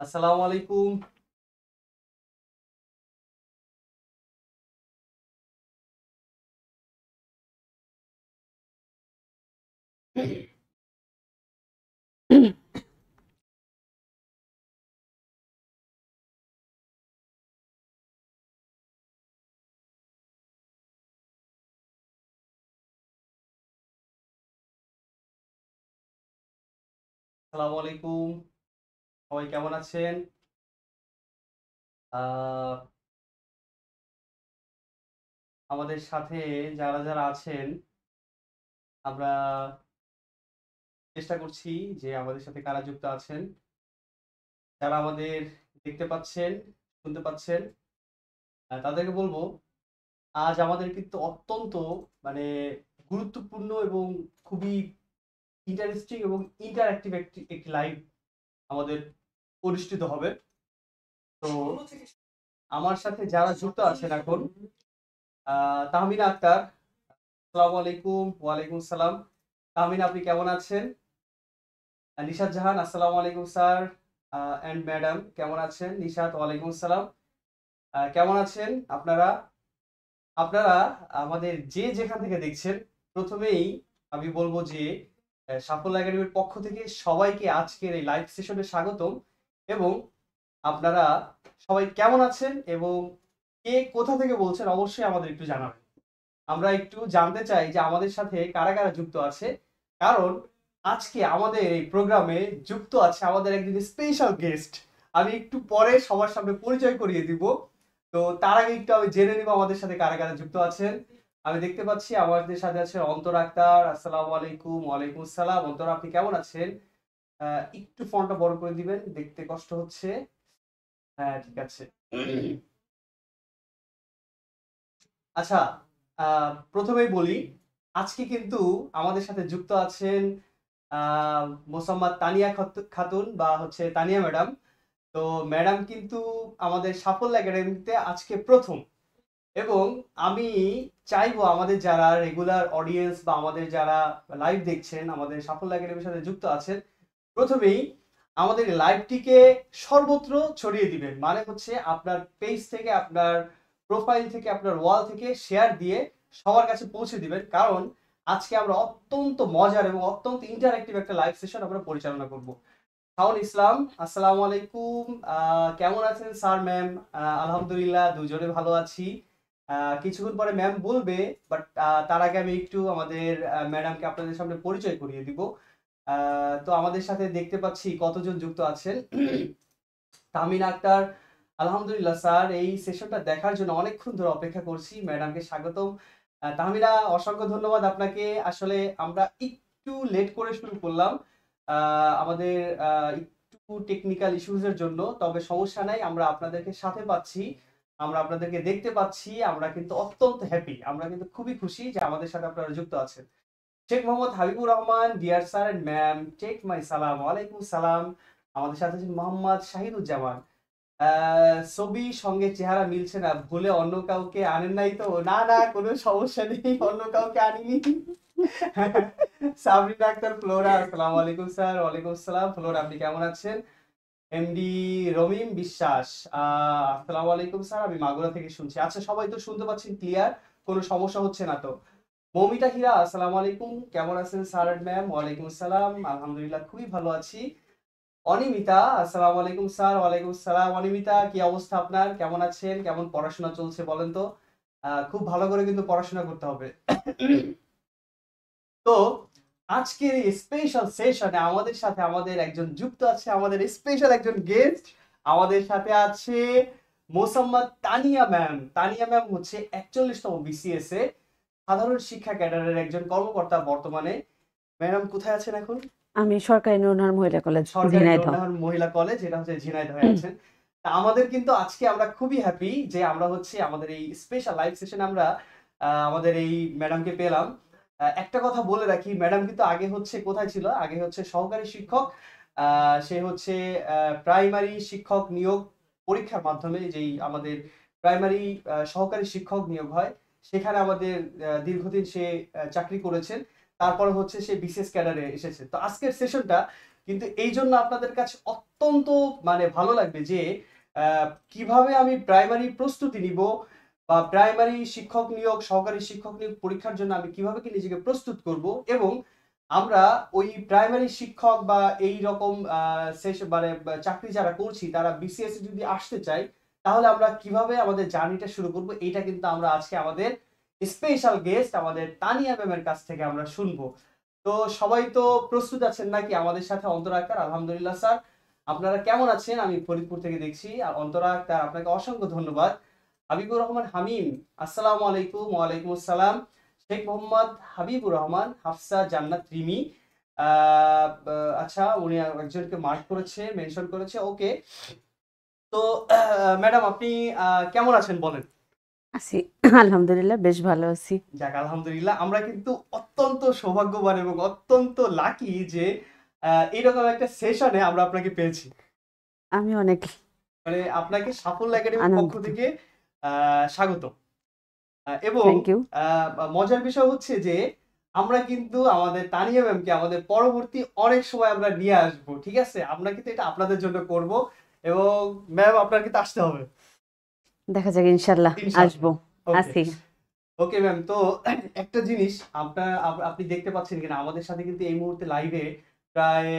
আসসালামু আলাইকুম। আসসালামু আলাইকুম। সবাই কেমন আছেন? আহ, আমাদের সাথে যারা আছেন, আমরা চেষ্টা করছি যে আমাদের সাথে কারা যুক্ত আছেন। যারা আমাদের দেখতে পাচ্ছেন, শুনতে পাচ্ছেন, তাদেরকে বলবো আজ আমাদের কিন্তু অত্যন্ত মানে গুরুত্বপূর্ণ এবং খুবই ইন্টারেস্টিং এবং ইন্টারঅ্যাক্টিভ একটি একটি লাইভ আমাদের অনুষ্ঠিত হবে। তো আমার সাথে যারা যুক্ত আছেন এখন, তাহমিনা আক্তার, আসসালামু আলাইকুম। ওয়ালাইকুম আসসালাম। তাহমিনা, আপনি কেমন আছেন? নিশাত জাহান, আসসালামু আলাইকুম স্যার অ্যান্ড ম্যাডাম, কেমন আছেন? নিশাত, ওয়ালাইকুম আসসালাম। কেমন আছেন আপনারা? আপনারা আমাদের যে যেখান থেকে দেখছেন, প্রথমেই আমি বলবো যে সাফল্য একাডেমির পক্ষ থেকে সবাইকে আজকের এই লাইভ সেশনে স্বাগতম। এবং আপনারা সবাই কেমন আছেন এবং কে কোথা থেকে বলছেন অবশ্যই আমাদের একটু জানাবেন। আমরা একটু জানতে চাই যে আমাদের সাথে কারা কারা যুক্ত আছে, কারণ আজকে আমাদের এই প্রোগ্রামে যুক্ত আছে আমাদের একজন স্পেশাল গেস্ট। আমি একটু পরে সবার সামনে পরিচয় করিয়ে দিব। তো তার আগে একটু আমি জেনে নিব আমাদের সাথে কারা কারা যুক্ত আছেন। আমি দেখতে পাচ্ছি আমাদের সাথে আছে অন্তর আক্তার, আসসালামু আলাইকুম। ওয়ালাইকুম আসসালাম। অন্তর, আপনি কেমন আছেন? একটু ফোনটা বড় করে দিবেন, দেখতে কষ্ট হচ্ছে। হ্যাঁ, ঠিক আছে। আচ্ছা, প্রথমেই বলি, আজকে কিন্তু আমাদের সাথে যুক্ত আছেন আহ, মোসাম্মদ তানিয়া খাতুন বা হচ্ছে তানিয়া ম্যাডাম। তো ম্যাডাম কিন্তু আমাদের সাফল্য একাডেমিতে আজকে প্রথম। এবং আমি চাইবো আমাদের যারা রেগুলার অডিয়েন্স বা আমাদের যারা লাইভ দেখছেন, আমাদের সাফল্য একাডেমির সাথে যুক্ত আছেন, প্রথমেই আমাদের লাইভটিকে সর্বত্র ছড়িয়ে দিবেন। মানে হচ্ছে আপনার পেজ থেকে, আপনার প্রোফাইল থেকে, আপনার ওয়াল থেকে শেয়ার দিয়ে সবার কাছে পৌঁছে দিবেন। কারণ আজকে আমরা অত্যন্ত মজার এবং অত্যন্ত ইন্টারঅ্যাক্টিভ একটা লাইভ সেশন আমরা পরিচালনা করব। শাওন ইসলাম, আসসালামু আলাইকুম। কেমন আছেন স্যার, ম্যাম? আলহামদুলিল্লাহ, দুজনে ভালো আছি। কিছুক্ষণ পরে ম্যাম বলবে, বাট তার আগে আমি একটু আমাদের ম্যাডামকে আপনাদের সামনে পরিচয় করিয়ে দিব। তো আমাদের সাথে দেখতে পাচ্ছি কতজন যুক্ত আছেন। তামিন আক্তার, আলহামদুলিল্লাহ স্যার, এই সেশনটা দেখার জন্য অনেকক্ষণ ধরে অপেক্ষা করছি। ম্যাডামকে স্বাগতম। তাহমিনা, অসংখ্য ধন্যবাদ আপনাকে। আসলে আমরা একটু লেট করে শুরু করলাম আমাদের একটু টেকনিক্যাল ইস্যুজ এর জন্য, তবে সমস্যা নাই, আমরা আপনাদেরকে সাথে পাচ্ছি, আমরা আপনাদেরকে দেখতে পাচ্ছি। আমরা কিন্তু অত্যন্ত হ্যাপি, আমরা কিন্তু খুবই খুশি যে আমাদের সাথে আপনারা যুক্ত আছেন। Sheikh Mohammad Habibur Rahman, dear sir and ma'am, take my সালাম। ওয়ালাইকুম সালাম। আমাদের সাথে আছেন মোহাম্মদ শাহিদুজ্জামান। ছবি সঙ্গে চেহারা মিলছে না, ভুলে অন্য কাউকে আনেন নাই তো? না না, কোনো সমস্যা নেই, অন্য কাউকে আনিনি। সাবরিনা আক্তার ফ্লোরা, আসসালামু আলাইকুম স্যার। ওয়ালাইকুম আসসালাম। ফ্লোরা, আপনি কেমন আছেন? এমডি রমিম বিশ্বাস, আসসালামু আলাইকুম স্যার, আমি মাগুরা থেকে শুনছি। আচ্ছা, সবাই তো শুনতে পাচ্ছেন ক্লিয়ার? কোনো সমস্যা হচ্ছে না তো? মৌমিতা হীরা, আসসালামু আলাইকুম, কেমন আছেন স্যার এন্ড ম্যাম? ওয়ালাইকুম আসসালাম, আলহামদুলিল্লাহ খুবই ভালো আছি। অনিমিতা, আসসালামু আলাইকুম স্যার। ওয়ালাইকুম আসসালাম। অনিমিতা, কি অবস্থা আপনার? কেমন আছেন? কেমন পড়াশোনা চলছে বলেন তো? খুব ভালো করে কিন্তু পড়াশোনা করতে হবে। তো আজকের এই স্পেশাল সেশনে আমাদের সাথে আমাদের একজন যুক্ত আছে, আমাদের স্পেশাল একজন গেস্ট। আমাদের সাথে আছে মোসাম্মদ তানিয়া ম্যাম। তানিয়া ম্যাম হচ্ছে 41তম বিসিএস এ সাধারণ শিক্ষা ক্যাডারের একজন কর্মকর্তা বর্তমানে। ম্যাডাম কোথায় আছেন এখন? আমি সরকারি নুরনগর মহিলা কলেজ, সরকারি ঝিনাইদহ। নুরনগর মহিলা কলেজ, এটা হচ্ছে ঝিনাইদহে আছেন। তা আমাদের কিন্তু আজকে আমরা খুবই হ্যাপি যে আমরা হচ্ছে আমাদের এই স্পেশাল লাইভ সেশনে আমরা আমাদের এই ম্যাডামকে পেলাম। একটা কথা বলে রাখি, ম্যাডাম কিন্তু আগে হচ্ছে কোথায় ছিল? আগে হচ্ছে সহকারী শিক্ষক। সে হচ্ছে প্রাইমারি শিক্ষক নিয়োগ পরীক্ষার মাধ্যমে, যেই আমাদের প্রাইমারি সহকারী শিক্ষক নিয়োগ হয়, সেখানে আমাদের দীর্ঘদিন সে চাকরি করেছেন। তারপরে হচ্ছে সে বিসিএস ক্যাডারে এসেছে। তো আজকের সেশনটা কিন্তু এই জন্য আপনাদের কাছে অত্যন্ত মানে ভালো লাগবে যে কিভাবে আমি প্রাইমারি প্রস্তুতি নিব বা প্রাইমারি শিক্ষক নিয়োগ, সহকারী শিক্ষক নিয়োগ পরীক্ষার জন্য আমি কিভাবে কি নিজেকে প্রস্তুত করব, এবং আমরা ওই প্রাইমারি শিক্ষক বা এই রকম মানে চাকরি যারা করছি তারা বিসিএস যদি আসতে চাই, তাহলে আমরা কিভাবে আমাদের জার্নিটা শুরু করব, এটা কিন্তু আমরা আজকে আমাদের স্পেশাল গেস্ট আমাদের তানিয়া ম্যামের কাছ থেকে আমরা শুনবো। তো সবাই তো প্রস্তুত আছেন নাকি আমাদের সাথে? অন্তরা আক্তার, আলহামদুলিল্লাহ স্যার। আপনারা কেমন আছেন? আমি ফরিদপুর থেকে দেখছি। আর অন্তরা আক্তার, আপনাকে অসংখ্য ধন্যবাদ। হাবিবুর রহমান হামিম, আসসালামু আলাইকুম। ওয়ালাইকুম আসসালাম। শেখ মোহাম্মদ হাবিবুর রহমান, হাফসা জান্নাত রিমি। আচ্ছা, উনি একজনকে মার্ক করেছে, মেনশন করেছে। ওকে। তো ম্যাডাম, আপনি কেমন আছেন বলেন? আছি, আলহামদুলিল্লাহ বেশ ভালো আছি। যাক, আলহামদুলিল্লাহ। আমরা কিন্তু অত্যন্ত সৌভাগ্যবান এবং অত্যন্ত লাকি যে এরকম একটা সেশনে আমরা আপনাকে পেয়েছি। আমি অনেক মানে আপনাকে সাফল্য একাডেমির পক্ষ আনন্দিত। থেকে স্বাগত। এবং থ্যাংক ইউ। মজার বিষয় হচ্ছে যে আমরা কিন্তু আমাদের তানিয়া ম্যামকে আমাদের পরবর্তী অনেক সময় আমরা নিয়ে আসবো, ঠিক আছে? আমরা কিন্তু এটা আপনাদের জন্য করব, এবং ম্যাম আপনার কিন্তু আসতে হবে দেখা যাক, ইনশাল্লাহ ইনশাআল্লাহ। আসবো। ওকে। আছি। ওকে ম্যাম, তো একটা জিনিস আপনি দেখতে পাচ্ছেন কিনা, আমাদের সাথে কিন্তু এই মুহূর্তে লাইভে প্রায়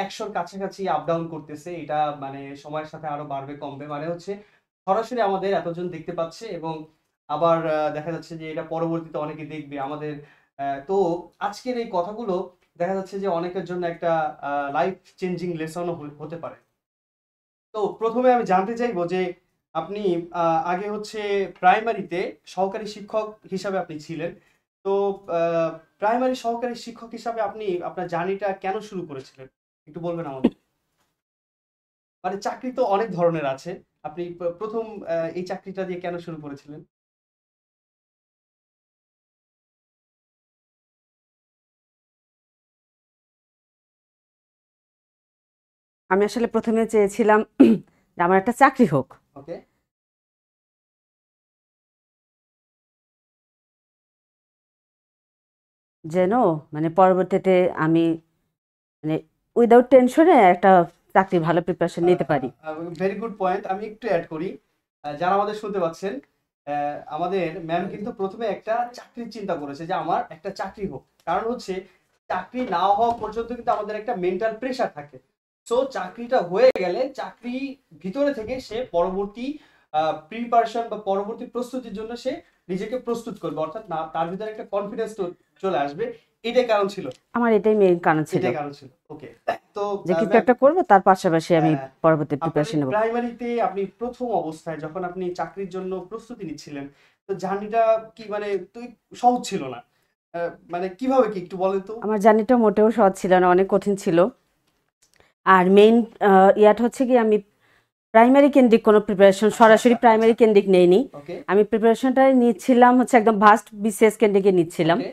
100-র কাছাকাছি আপ ডাউন করতেছে। এটা মানে সময়ের সাথে আরো বাড়বে কমবে, মানে হচ্ছে সরাসরি আমাদের এতজন দেখতে পাচ্ছে, এবং আবার দেখা যাচ্ছে যে এটা পরবর্তীতে অনেকে দেখবে আমাদের। তো আজকের এই কথাগুলো দেখা যাচ্ছে যে অনেকের জন্য একটা লাইফ চেঞ্জিং লেসনও হতে পারে। তো প্রথমে আমি জানতে চাইবো যে আপনি আগে হচ্ছে প্রাইমারিতে সহকারী শিক্ষক হিসাবে আপনি ছিলেন। তো প্রাইমারি সহকারী শিক্ষক হিসাবে আপনি আপনার জার্নিটা কেন শুরু করেছিলেন? একটু বলবেন আমাদের? মানে চাকরি তো অনেক ধরনের আছে। আপনি প্রথম এই চাকরিটা দিয়ে কেন শুরু করেছিলেন? আমি আসলে প্রথমে চেয়েছিলাম যে আমার একটা চাকরি হোক, ওকে। যেন মানে পরবর্তীতে আমি মানে উইদাউট টেনশনে একটা চাকরি ভালো প্রিপারেশন নিতে পারি। Very good point. আমি একটু অ্যাড করি। যারা আমাদের শুনতে পাচ্ছেন, আমাদের ম্যাম কিন্তু প্রথমে একটা চাকরির চিন্তা করেছে যে আমার একটা চাকরি হোক। কারণ হচ্ছে চাকরি না হওয়া পর্যন্ত কিন্তু আমাদের একটা মেন্টাল প্রেশার থাকে। সো চাকরিটা হয়ে গেলে চাকরি ভিতরে থেকে সে পরবর্তী প্রিপারেশন বা পরবর্তী প্রস্তুতির জন্য সে নিজেকে প্রস্তুত করবে, অর্থাৎ না তার ভিতরে একটা কনফিডেন্স চলে আসবে। এটাই কারণ ছিল। আমার এটাই মেইন কারণ ছিল এটাই কারণ ছিল। ওকে। তো যে কিছু ম্যাম, একটা করব, তার পাশাপাশি আমি হ্যাঁ, পরবর্তী আপনাদের প্রিপারেশন নেব। প্রাইমারিতে আপনি প্রথম অবস্থায় যখন আপনি চাকরির জন্য প্রস্তুতি নিচ্ছিলেন, তো জার্নিটা কি মানে তুই সহজ ছিল না? মানে কিভাবে কি একটু বলেন তো? আমার জার্নিটা মোটেও সহজ ছিল না, অনেক কঠিন ছিল। আর মেইন ইয়াটা হচ্ছে কি, আমি প্রাইমারি কেন্দ্রিক কোনো প্রিপারেশন, সরাসরি প্রাইমারি কেন্দ্রিক নেইনি। ওকে। আমি প্রিপারেশনটা নিচ্ছিলাম হচ্ছে একদম ভাস্ট বিসিএস কেন্দ্রিকে নিচ্ছিলাম। ওকে।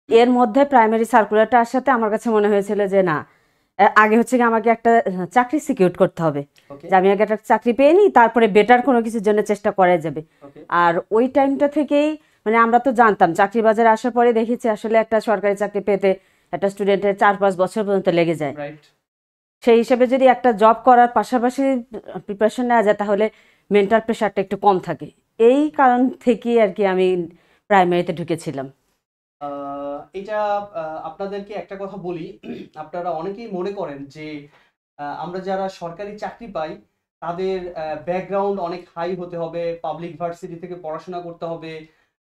এর মধ্যে প্রাইমারি সার্কুলারটা আসাতে আমার কাছে মনে হয়েছিল যে না, আগে হচ্ছে কি আমাকে একটা চাকরি সিকিউর করতে হবে, ওকে। যে আমি আগে একটা চাকরি পেয়ে নিই, তারপরে বেটার কোনো কিছুর জন্য চেষ্টা করা যাবে। ওকে। আর ওই টাইমটা থেকেই মানে আমরা তো জানতাম, চাকরি বাজারে আসার পরে দেখেছি আসলে একটা সরকারি চাকরি পেতে একটা স্টুডেন্টের 4-5 বছর পর্যন্ত লেগে যায়। রাইট। সেই হিসেবে যদি একটা জব করার পাশাপাশি প্রিপারেশন নেওয়া যায়, তাহলে মেন্টাল প্রেশারটা একটু কম থাকে। এই কারণ থেকেই আর কি আমি প্রাইমারিতে ঢুকেছিলাম। এটা আপনাদেরকে একটা কথা বলি, আপনারা অনেকেই মনে করেন যে আমরা যারা সরকারি চাকরি পাই তাদের ব্যাকগ্রাউন্ড অনেক হাই হতে হবে, পাবলিক ভার্সিটি থেকে পড়াশোনা করতে হবে,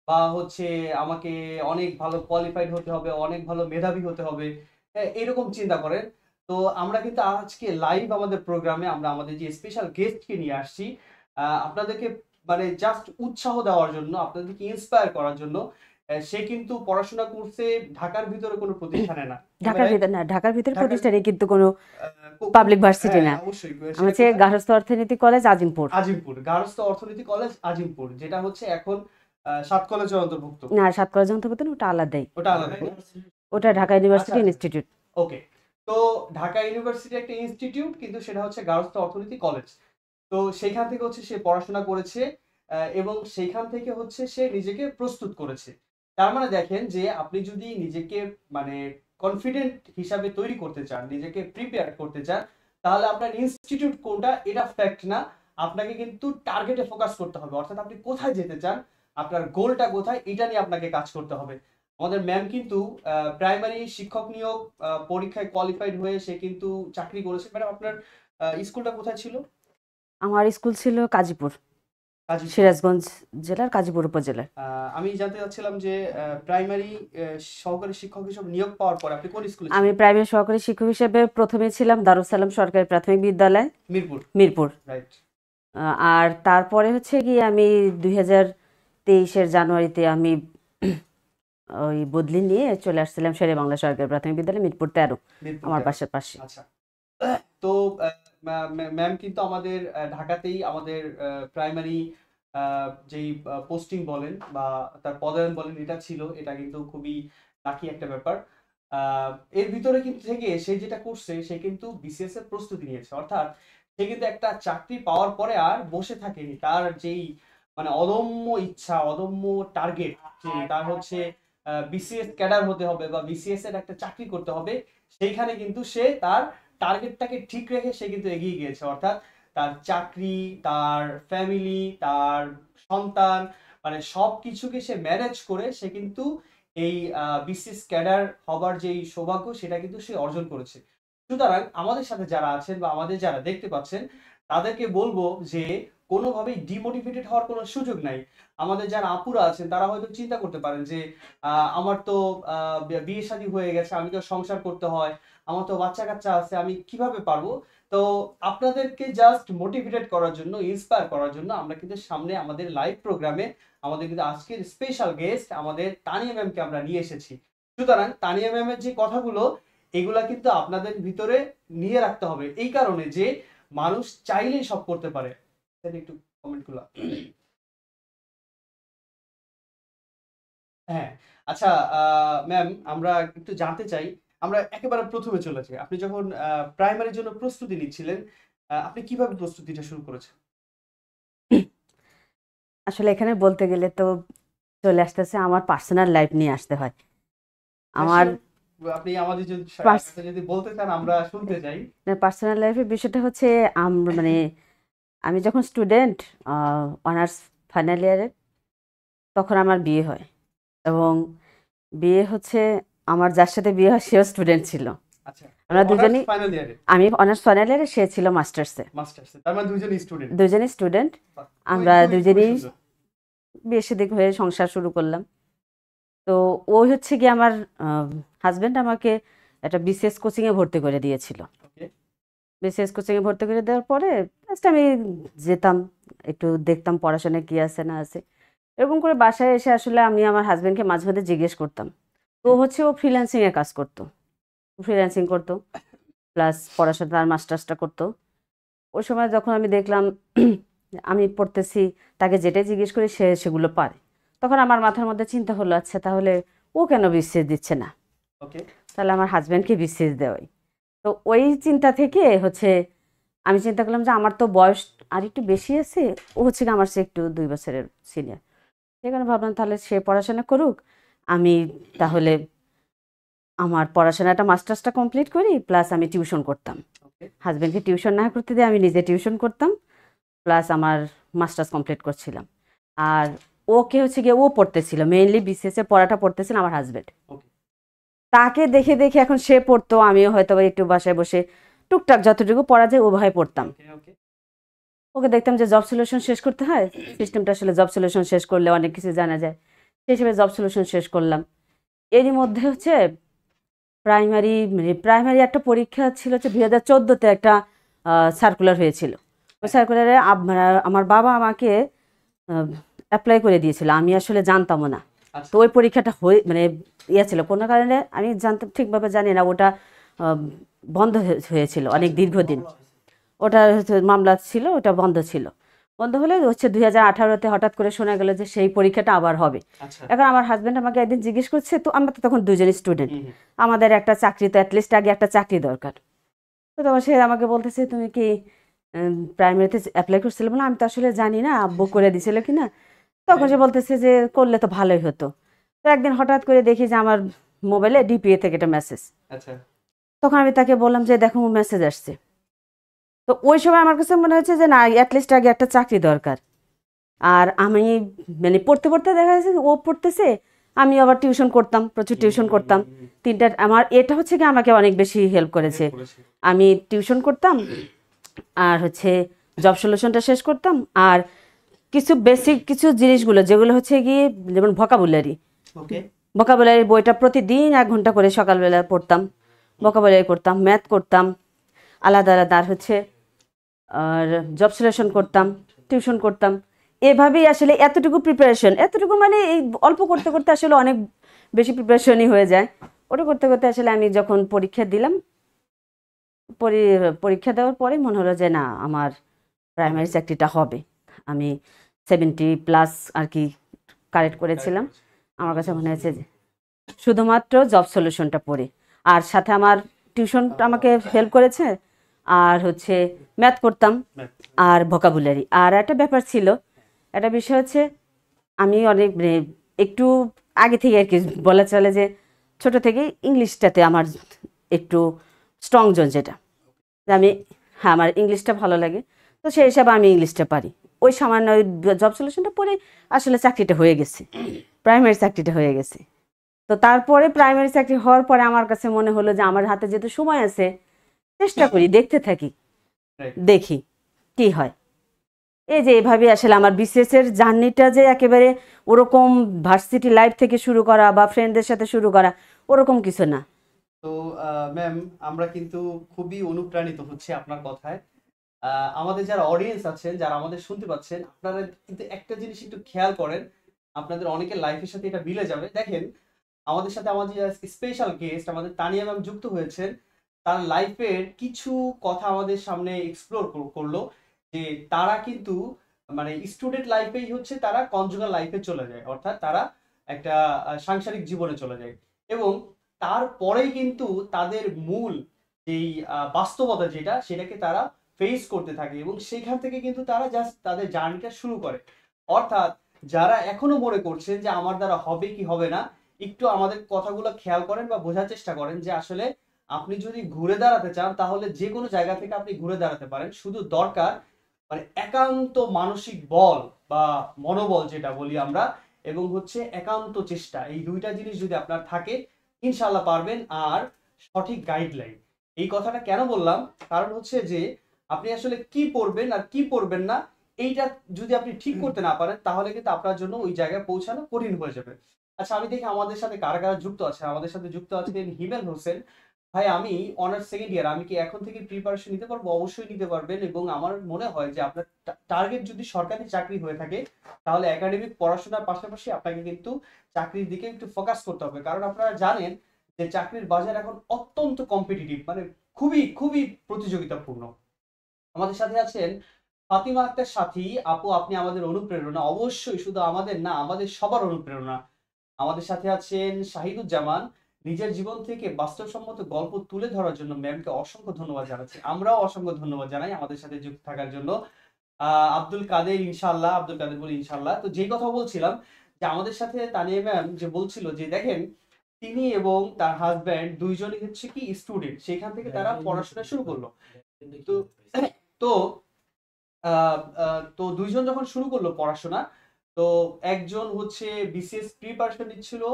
বা হচ্ছে আমাকে অনেক ভালো কোয়ালিফাইড হতে হবে, অনেক ভালো মেধাবী হতে হবে, হ্যাঁ, এরকম চিন্তা করেন। তো আমরা কিন্তু আজকে লাইভ আমাদের প্রোগ্রামে আমরা আমাদের যে স্পেশাল গেস্টকে নিয়ে আসছি আপনাদেরকে মানে জাস্ট উৎসাহ দেওয়ার জন্য, আপনাদেরকে ইন্সপায়ার করার জন্য। সে কিন্তু পড়াশোনা করছে ঢাকার ভিতরে কোনো প্রতিষ্ঠানে না। ঢাকার ভিতরে না, ঢাকার ভিতরে ঢাকার প্রতিষ্ঠানে কিন্তু কোনো কো পাবলিক ভার্সিটি হ্যাঁ, না। অবশ্যই। আমার সেটা হচ্ছে কোথায়? গার্হস্থ্য অর্থনীতি কলেজ, আজিমপুর। আজিমপুর। গার্হস্থ্য অর্থনীতি কলেজ আজিমপুর, যেটা হচ্ছে এখন ৭ কলেজের অন্তর্ভুক্ত। না, ৭ কলেজ অন্তর্ভুক্ত না, ওটা আলাদাই। ওটা আলাদা। ওটা ঢাকা আচ্ছা, ইউনিভার্সিটি আচ্ছা। ইনস্টিটিউট। ওকে। তো ঢাকা ইউনিভার্সিটি একটা ইনস্টিটিউট, কিন্তু সেটা হচ্ছে গার্হস্থ্য অর্থনীতি কলেজ। তো সেইখান থেকে হচ্ছে সে পড়াশোনা করেছে, এবং সেইখান থেকে হচ্ছে সে নিজেকে প্রস্তুত করেছে। তার মানে দেখেন যে আপনি যদি নিজেকে মানে কনফিডেন্ট হিসাবে তৈরি করতে চান, নিজেকে প্রিপেয়ার করতে চান, তাহলে আপনার ইনস্টিটিউট কোনটা এটা ফ্যাক্ট না। আপনাকে কিন্তু টার্গেটে ফোকাস করতে হবে, অর্থাৎ আপনি কোথায় যেতে চান, আপনার গোলটা কোথায়, এটা নিয়ে আপনাকে কাজ করতে হবে। আমাদের ম্যাম কিন্তু প্রাইমারি শিক্ষক নিয়োগ পরীক্ষায় কোয়ালিফাইড হয়ে সে কিন্তু চাকরি করেছে। ম্যাডাম আপনার স্কুলটা কোথায় ছিল? আমার স্কুল ছিল কাজীপুর, কাজী। সিরাজগঞ্জ জেলার কাজীপুর উপজেলার। আমি জানতে চাচ্ছিলাম যে প্রাইমারি সহকারী শিক্ষক হিসেবে নিয়োগ পাওয়ার পরে আপনি কোন স্কুলে আমি ছিলেন? প্রাইমারি সহকারী শিক্ষক হিসেবে প্রথমে ছিলাম দারুস সালাম সরকারি প্রাথমিক বিদ্যালয়, মিরপুর। মিরপুর। রাইট। আর তারপরে হচ্ছে গিয়ে আমি 2023-এর জানুয়ারিতে আমি ওই বদলি নিয়ে চলে আসছিলাম শেরে বাংলা সরকারি প্রাথমিক বিদ্যালয়, মিরপুর 13, মিরপুর আমার 13। বাসার পাশে। আচ্ছা। তো ম্যাম কিন্তু আমাদের ঢাকাতেই আমাদের প্রাইমারি যেই পোস্টিং বলেন বা তার পদায়ন বলেন এটা ছিল, এটা কিন্তু খুবই লাকি একটা ব্যাপার। এর ভিতরে কিন্তু থেকে সে যেটা করছে, সে কিন্তু বিসিএস এর প্রস্তুতি নিয়েছে, অর্থাৎ সে কিন্তু একটা চাকরি পাওয়ার পরে আর বসে থাকেনি। তার যেই মানে অদম্য ইচ্ছা, অদম্য টার্গেট, যে তার হচ্ছে বিসিএস ক্যাডার হতে হবে বা বিসিএস এর একটা চাকরি করতে হবে, সেইখানে কিন্তু সে তার টার্গেটটাকে ঠিক রেখে সে কিন্তু এগিয়ে গিয়েছে। অর্থাৎ তার চাকরি, তার ফ্যামিলি, তার সন্তান, মানে সব কিছুকে সে ম্যানেজ করে সে কিন্তু এই বিসিএস ক্যাডার হবার যেই সৌভাগ্য, সেটা কিন্তু সে অর্জন করেছে। সুতরাং আমাদের সাথে যারা আছেন বা আমাদের যারা দেখতে পাচ্ছেন, তাদেরকে বলবো যে কোনোভাবেই ডিমোটিভেটেড হওয়ার কোনো সুযোগ নাই। আমাদের যারা আপুরা আছেন তারা হয়তো চিন্তা করতে পারেন যে আমার তো বিয়ে শাদী হয়ে গেছে, আমি তো সংসার করতে হয়, আমার তো বাচ্চা কাচ্চা আছে, আমি কিভাবে পারবো? তো আপনাদেরকে জাস্ট মোটিভেটেড করার জন্য, ইন্সপায়ার করার জন্য আমরা কিন্তু সামনে আমাদের লাইভ প্রোগ্রামে আমাদের কিন্তু আজকের স্পেশাল গেস্ট আমাদের তানিয়া ম্যামকে আমরা নিয়ে এসেছি। সুতরাং তানিয়া ম্যামের যে কথাগুলো, এগুলা কিন্তু আপনাদের ভিতরে নিয়ে রাখতে হবে, এই কারণে যে মানুষ চাইলেই সব করতে পারে। একটু কমেন্টগুলো। হ্যাঁ, আচ্ছা ম্যাম, আমরা একটু জানতে চাই, আমরা একেবারে প্রথমে চলে যাই। আপনি যখন প্রাইমারির জন্য প্রস্তুতি নিচ্ছিলেন, আপনি কিভাবে প্রস্তুতিটা শুরু করেছেন? আসলে এখানে বলতে গেলে তো চলে আসতেছে আমার পার্সোনাল লাইফ নিয়ে আসতে হয়। আমার আপনি আমাদের যদি পার্স যদি বলতে চান আমরা শুনতে চাই। পার্সোনাল লাইফের বিষয়টা হচ্ছে মানে আমি যখন স্টুডেন্ট, অনার্স ফাইনাল ইয়ারে, তখন আমার বিয়ে হয়। এবং বিয়ে হচ্ছে, আমার যার সাথে বিয়ে হয় সেও স্টুডেন্ট ছিল। আচ্ছা, আমরা অনার্স দুজনই, ফাইনাল ইয়ারে? আমি অনার্স ফাইনাল ইয়ারে, সে ছিল মাস্টার্সে। মাস্টার্সে, তার মানে দুইজনই স্টুডেন্ট। দুজনই স্টুডেন্ট। খুবই আমরা খুবই খুবই দুজনেই সুন্দর। বিয়ে শাদী হয়ে সংসার শুরু করলাম। তো ওই হচ্ছে গিয়ে আমার হাজবেন্ড আমাকে একটা বিসিএস কোচিংয়ে ভর্তি করে দিয়েছিল। ওকে। বিসিএস কোচিংয়ে ভর্তি করে দেওয়ার পরে জাস্ট আমি যেতাম, একটু দেখতাম পড়াশোনায় কি আছে না আছে, এরকম করে বাসায় এসে আসলে আমি আমার হাজবেন্ডকে মাঝে মাঝে জিজ্ঞেস করতাম। তো হচ্ছে ও ফ্রিল্যান্সিংয়ে কাজ করতো, ফ্রিল্যান্সিং করতো, প্লাস পড়াশোনা, তার মাস্টার্সটা করতো। ওই সময় যখন আমি দেখলাম আমি পড়তেছি, তাকে যেটাই জিজ্ঞেস করি সে সেগুলো পারে, তখন আমার মাথার মধ্যে চিন্তা হলো, আচ্ছা তাহলে ও কেন বিসিএস দিচ্ছে না, ওকে। তাহলে আমার হাজব্যান্ডকে বিসিএস দেওয়াই। তো ওই চিন্তা থেকে হচ্ছে আমি চিন্তা করলাম যে আমার তো বয়স আর একটু বেশি আছে, ও হচ্ছে কি আমার সে একটু 2 বছরের সিনিয়র, সেই কারণে ভাবলাম তাহলে সে পড়াশোনা করুক, আমি তাহলে আমার পড়াশোনাটা মাস্টার্সটা কমপ্লিট করি, প্লাস আমি টিউশন করতাম। ওকে। হাজব্যান্ডকে টিউশন না করতে দিয়ে আমি নিজে টিউশন করতাম, প্লাস আমার মাস্টার্স কমপ্লিট করছিলাম। আর ওকে হচ্ছে গিয়ে ও পড়তেছিল, মেইনলি বিসিএস এর পড়াটা পড়তেছিল আমার হাজব্যান্ড। ওকে। তাকে দেখে দেখে এখন সে পড়তো, আমিও হয়তো বা একটু বাসায় বসে টুকটাক যতটুকু পড়া যায় ওভাবে পড়তাম। ওকে। ওকে। ওকে দেখতাম যে জব সলিউশন শেষ করতে হয়, সিস্টেমটা আসলে জব সলিউশন শেষ করলে অনেক কিছু জানা যায়, সেই হিসেবে জব সলিউশন শেষ করলাম। এরই মধ্যে হচ্ছে প্রাইমারি একটা পরীক্ষা ছিল, হচ্ছে 2014-তে একটা সার্কুলার হয়েছিল। ওই সার্কুলারে আমার বাবা আমাকে অ্যাপ্লাই করে দিয়েছিল, আমি আসলে জানতামও না। আচ্ছা। তো ওই পরীক্ষাটা ইয়ে ছিল, কোনো কারণে আমি জানতাম ঠিকভাবে জানি না, ওটা আহ, বন্ধ হয়েছিল অনেক দীর্ঘদিন। ওটা হচ্ছে মামলা ছিল, ওটা বন্ধ ছিল। বন্ধ হলে হচ্ছে 2018-তে হঠাৎ করে শোনা গেল যে সেই পরীক্ষাটা আবার হবে। আচ্ছা। এখন আমার হাজব্যান্ড আমাকে একদিন জিজ্ঞেস করছে, তো আমরা তো তখন দুজনই স্টুডেন্ট, হুম, হুম। আমাদের একটা চাকরি তো অ্যাটলিস্ট আগে একটা চাকরি দরকার। তো তখন সে আমাকে বলতেছে, তুমি কি প্রাইমারিতে অ্যাপ্লাই করছিলে? বলে আমি তো আসলে জানি না, আব্বু করে দিছিল কিনা। তখন সে বলতেছে যে করলে তো ভালোই হতো। তো একদিন হঠাৎ করে দেখি যে আমার মোবাইলে ডিপিএ থেকে একটা মেসেজ। আচ্ছা তখন আমি তাকে বললাম যে দেখো মেসেজ আসছে। তো ওই সময় আমার কাছে মনে হচ্ছে যে না, অ্যাটলিস্ট আগে একটা চাকরি দরকার। আর আমি মানে পড়তে পড়তে দেখা যাচ্ছে ও পড়তেছে, আমি আবার টিউশন করতাম, প্রচুর টিউশন করতাম। তিনটা আমার এটা হচ্ছে কি আমাকে অনেক বেশি হেল্প করেছে। আমি টিউশন করতাম, আর হচ্ছে জব সলিউশনটা শেষ করতাম, আর কিছু বেসিক কিছু জিনিসগুলো যেগুলো হচ্ছে গিয়ে যেমন ভোকাবুলারি, ওকে ভোকাবুলারি বইটা প্রতিদিন 1 ঘন্টা করে সকালবেলা পড়তাম, ভোকাবুলারি করতাম, ম্যাথ করতাম আলাদা আলাদা, আর হচ্ছে আর জব সিলেকশন করতাম, টিউশন করতাম। এভাবেই আসলে এতটুকু প্রিপারেশন, এতটুকু মানে এই অল্প করতে করতে আসলে অনেক বেশি প্রিপারেশনই হয়ে যায়। ওটা করতে করতে আসলে আমি যখন পরীক্ষা দিলাম, পরীক্ষা দেওয়ার পরে মনে হলো যে না, আমার প্রাইমারি চাকরিটা হবে। আমি 70+ আর কি কারেক্ট করেছিলাম। আমার কাছে মনে হয়েছে যে শুধুমাত্র জব সলিউশনটা পড়ে, আর সাথে আমার টিউশনটা আমাকে হেল্প করেছে, আর হচ্ছে ম্যাথ করতাম, আর ভোকাবুলারি। আর একটা ব্যাপার ছিল, একটা বিষয় হচ্ছে আমি অনেক মানে একটু আগে থেকে আর কি বলা চলে যে ছোট থেকেই ইংলিশটাতে আমার একটু স্ট্রং জোন, যেটা যে আমি, হ্যাঁ আমার ইংলিশটা ভালো লাগে। তো সেই হিসাবে আমি ইংলিশটা পারি। ওই সামান্য জব সলিউশনটা পড়ে আসলে চাকরিটা হয়ে গেছে, প্রাইমারি চাকরিটা হয়ে গেছে। তো তারপরে প্রাইমারি চাকরি হওয়ার পরে আমার কাছে মনে হলো যে আমার হাতে যেহেতু সময় আছে, চেষ্টা করি, দেখতে থাকি, দেখি কি হয়। এই যে এভাবে আসলে আমার বিসিএস এর জার্নিটা যে একেবারে ওরকম ভার্সিটি লাইফ থেকে শুরু করা বা ফ্রেন্ডদের সাথে শুরু করা, ওরকম কিছু না। তো ম্যাম, আমরা কিন্তু খুবই অনুপ্রাণিত হচ্ছে আপনার কথায়। আমাদের যারা অডিয়েন্স আছেন, যারা আমাদের শুনতে পাচ্ছেন, আপনারা কিন্তু একটা জিনিস একটু খেয়াল করেন, আপনাদের অনেকের লাইফের সাথে এটা মিলে যাবে। দেখেন, আমাদের সাথে আমাদের স্পেশাল গেস্ট আমাদের তানিয়া ম্যাম যুক্ত হয়েছেন। তার লাইফের কিছু কথা আমাদের সামনে এক্সপ্লোর করলো, যে তারা কিন্তু মানে স্টুডেন্ট লাইফেই হচ্ছে তারা কনজুগাল লাইফে চলে যায়, অর্থাৎ তারা একটা সাংসারিক জীবনে চলে যায়, এবং তারপরেই কিন্তু তাদের মূল যেই বাস্তবতা যেটা, সেটাকে তারা ফেস করতে থাকে, এবং সেখান থেকে কিন্তু তারা জাস্ট তাদের জার্নিটা শুরু করে। অর্থাৎ যারা এখনো মনে করছেন যে আমার দ্বারা হবে কি হবে না, একটু আমাদের কথাগুলো খেয়াল করেন বা বোঝার চেষ্টা করেন যে আসলে আপনি যদি ঘুরে দাঁড়াতে চান তাহলে যে কোনো জায়গা থেকে আপনি ঘুরে দাঁড়াতে পারেন। শুধু দরকার মানে একান্ত মানসিক বল বা মনোবল যেটা বলি আমরা, এবং হচ্ছে একান্ত চেষ্টা। এই দুইটা জিনিস যদি আপনার থাকে, ইনশাল্লাহ পারবেন। আর সঠিক গাইডলাইন, এই কথাটা কেন বললাম, কারণ হচ্ছে যে আপনি আসলে কি পড়বেন আর কি পড়বেন না, এইটা যদি আপনি ঠিক করতে না পারেন, তাহলে কিন্তু আপনার জন্য ওই জায়গায় পৌঁছানো কঠিন হয়ে যাবে। আচ্ছা, আমি দেখি আমাদের সাথে কারা কারা যুক্ত আছে। আমাদের সাথে যুক্ত আছেন হিমেল হোসেন। ভাই, আমি অনার্স সেকেন্ড ইয়ার, আমি কি এখন থেকে প্রিপারেশন নিতে পারবো? অবশ্যই নিতে পারবেন, এবং আমার মনে হয় যে আপনার টার্গেট যদি সরকারি চাকরি হয়ে থাকে, তাহলে একাডেমিক পড়াশোনার পাশাপাশি আপনাকে কিন্তু চাকরির দিকে একটু ফোকাস করতে হবে। কারণ আপনারা জানেন যে চাকরির বাজার এখন অত্যন্ত কম্পিটিটিভ, মানে খুবই খুবই প্রতিযোগিতাপূর্ণ। আমাদের সাথে আছেন ফাতিমা আক্তার সাথী আপু। আপনি আমাদের অনুপ্রেরণা, অবশ্যই শুধু আমাদের না, আমাদের সবার অনুপ্রেরণা। আমাদের সাথে আছেন শাহিদুজ্জামান। নিজের জীবন থেকে বাস্তবসম্মত গল্প তুলে ধরার জন্য ম্যামকে অসংখ্য ধন্যবাদ জানাচ্ছি। আমরাও অসংখ্য ধন্যবাদ জানাই আমাদের সাথে যুক্ত থাকার জন্য। আব্দুল কাদের, ইনশাল্লাহ, আব্দুল কাদের বলি ইনশাল্লাহ। তো যেই কথা বলছিলাম, যে আমাদের সাথে তানিয়া ম্যাম যে বলছিল যে দেখেন, তিনি এবং তার হাজব্যান্ড দুইজনই হচ্ছে কি স্টুডেন্ট, সেখান থেকে তারা পড়াশোনা শুরু করলো। তো তো তো দুইজন যখন শুরু করলো পড়াশোনা, তো একজন হচ্ছে বিসিএস প্রিপারেশন নিচ্ছিল,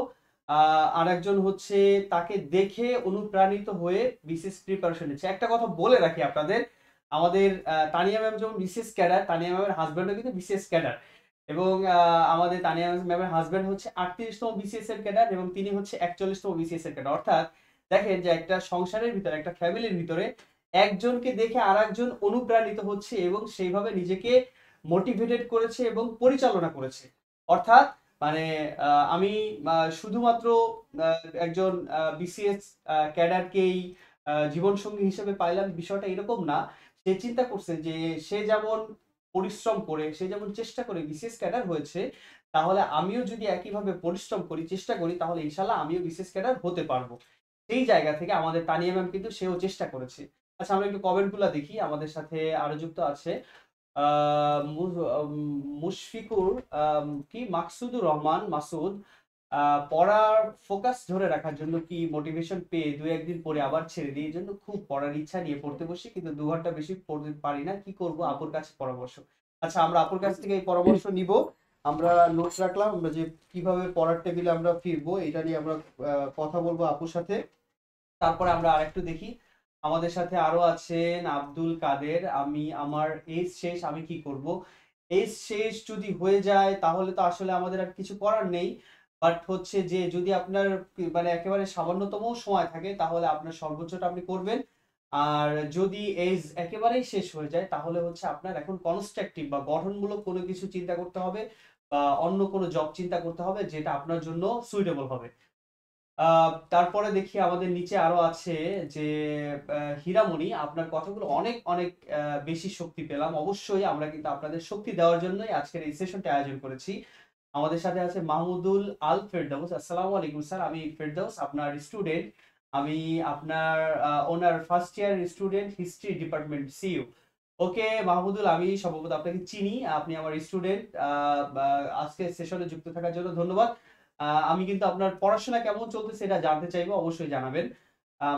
আর একজন হচ্ছে তাকে দেখে অনুপ্রাণিত হয়ে বিসিএস প্রিপারেশন নিচ্ছে। একটা কথা বলে রাখি আপনাদের, আমাদের তানিয়া ম্যাম যেমন বিসিএস ক্যাডার, তানিয়া ম্যামের হাজব্যান্ডও কিন্তু বিসিএস ক্যাডার, এবং আমাদের তানিয়া ম্যামের হাজব্যান্ড হচ্ছে 38তম বিসিএস এর ক্যাডার, এবং তিনি হচ্ছে 41তম বিসিএস এর ক্যাডার। অর্থাৎ দেখেন যে একটা সংসারের ভিতরে, একটা ফ্যামিলির ভিতরে একজনকে দেখে আর একজন অনুপ্রাণিত হচ্ছে, এবং সেইভাবে নিজেকে মোটিভেটেড করেছে এবং পরিচালনা করেছে। অর্থাৎ মানে আমি শুধুমাত্র একজন বিসিএস ক্যাডারকেই জীবনসঙ্গী হিসেবে পাইলাম, বিষয়টা এরকম না। সে চিন্তা করছে যে সে যেমন পরিশ্রম করে, সে যেমন চেষ্টা করে বিসিএস ক্যাডার হয়েছে, তাহলে আমিও যদি একইভাবে পরিশ্রম করি, চেষ্টা করি, তাহলে ইনশাল্লাহ আমিও বিসিএস ক্যাডার হতে পারবো। সেই জায়গা থেকে আমাদের তানিয়া ম্যাম কিন্তু সেও চেষ্টা করেছে। আচ্ছা, আমরা একটু কমেন্ট গুলা দেখি। আমাদের সাথে আরো যুক্ত আছে মুশফিকুর, কি মাকসুদুর রহমান মাসুদ, পড়ার ফোকাস ধরে রাখার জন্য কি মোটিভেশন পেয়ে দু একদিন পরে আবার ছেড়ে দিই, এই জন্য খুব পড়ার ইচ্ছা নিয়ে পড়তে বসি, কিন্তু 2 ঘন্টা বেশি পড়তে পারি না। কি করব? আপুর কাছে পরামর্শ। আচ্ছা, আমরা আপুর কাছ থেকে এই পরামর্শ নিব। আমরা নোটস রাখলাম, আমরা যে কিভাবে পড়ার টেবিলে আমরা ফিরবো এটা নিয়ে আমরা কথা বলবো আপুর সাথে। তারপরে আমরা আরেকটু দেখি, আমাদের সাথে আরো আছেন আব্দুল কাদের। আমি আমার এইচ শেষ, আমি কি করব? এইচ শেষ যদি হয়ে যায় তাহলে তো আসলে আমাদের আর কিছু করার নেই। বাট হচ্ছে যে যদি আপনার মানে একেবারে সামান্যতম সময় থাকে তাহলে আপনার সর্বোচ্চটা আপনি করবেন। আর যদি এইচ একেবারেই শেষ হয়ে যায় তাহলে হচ্ছে আপনার এখন কনস্ট্রাকটিভ বা গঠনমূলক কোনো কিছু চিন্তা করতে হবে, বা অন্য কোনো জব চিন্তা করতে হবে যেটা আপনার জন্য সুইটেবল হবে। তারপরে দেখি আমাদের নিচে আরো আছে যে হীরামণি, আপনার কথাগুলো অনেক অনেক বেশি শক্তি পেলাম। অবশ্যই আমরা কিন্তু আপনাদের শক্তি দেওয়ার জন্যই আজকের এই সেশনটা আয়োজন করেছি। আমাদের সাথে আছে মাহমুদুল আল ফেরদৌস। আসসালামু আলাইকুম স্যার, আমি ফেরদৌস আপনার স্টুডেন্ট। আমি আপনার ওনার first year student, history department, CU. Okay Mahmudul, আমি সম্ভবত আপনাকে চিনি, আপনি আমার স্টুডেন্ট। আজকে সেশনে যুক্ত থাকার জন্য ধন্যবাদ। আমি কিন্তু আপনার পড়াশোনা কেমন চলতেছে এটা জানতে চাইবো, অবশ্যই জানাবেন।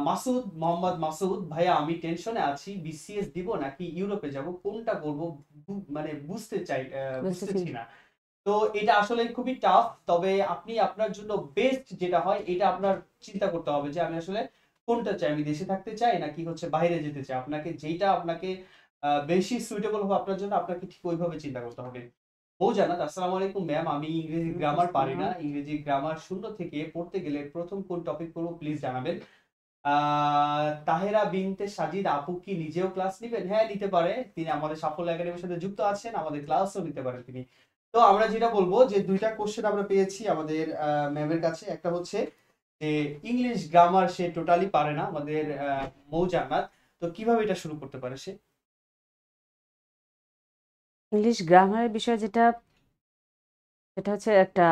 মাসুদ, মোহাম্মদ মাসুদ ভাইয়া, আমি টেনশনে আছি, বিসিএস দিব নাকি ইউরোপে যাব, কোনটা করব মানে বুঝতে চাই, বুঝতেছি। বুঝতেছি না। তো এটা আসলে খুবই টাফ, তবে আপনি আপনার জন্য বেস্ট যেটা হয় এটা আপনার চিন্তা করতে হবে যে আমি আসলে কোনটা চাই, আমি দেশে থাকতে চাই নাকি হচ্ছে বাইরে যেতে চাই। আপনাকে যেটা আপনাকে বেশি সুইটেবল হবে আপনার জন্য, আপনাকে ঠিক ওইভাবে চিন্তা করতে হবে। ও জানাত, আসসালামু আলাইকুম ম্যাম, আমি ইংরেজি গ্রামার পারি না, ইংরেজি গ্রামার শূন্য থেকে পড়তে গেলে প্রথম কোন টপিক পড়বো প্লিজ জানাবেন। তাহেরা বিনতে সাজিদ আপু কি নিজেও ক্লাস নিবেন? হ্যাঁ, নিতে পারে, তিনি আমাদের সাফল্য একাডেমির সাথে যুক্ত আছেন, আমাদের ক্লাসও নিতে পারেন তিনি। তো আমরা যেটা বলবো যে দুইটা কোশ্চেন আমরা পেয়েছি আমাদের ম্যামের কাছে। একটা হচ্ছে যে ইংলিশ গ্রামার সে টোটালি পারে না, আমাদের মৌজান্নাত। তো কিভাবে এটা শুরু করতে পারে সে? ইংলিশ গ্রামারের বিষয় যেটা, সেটা হচ্ছে একটা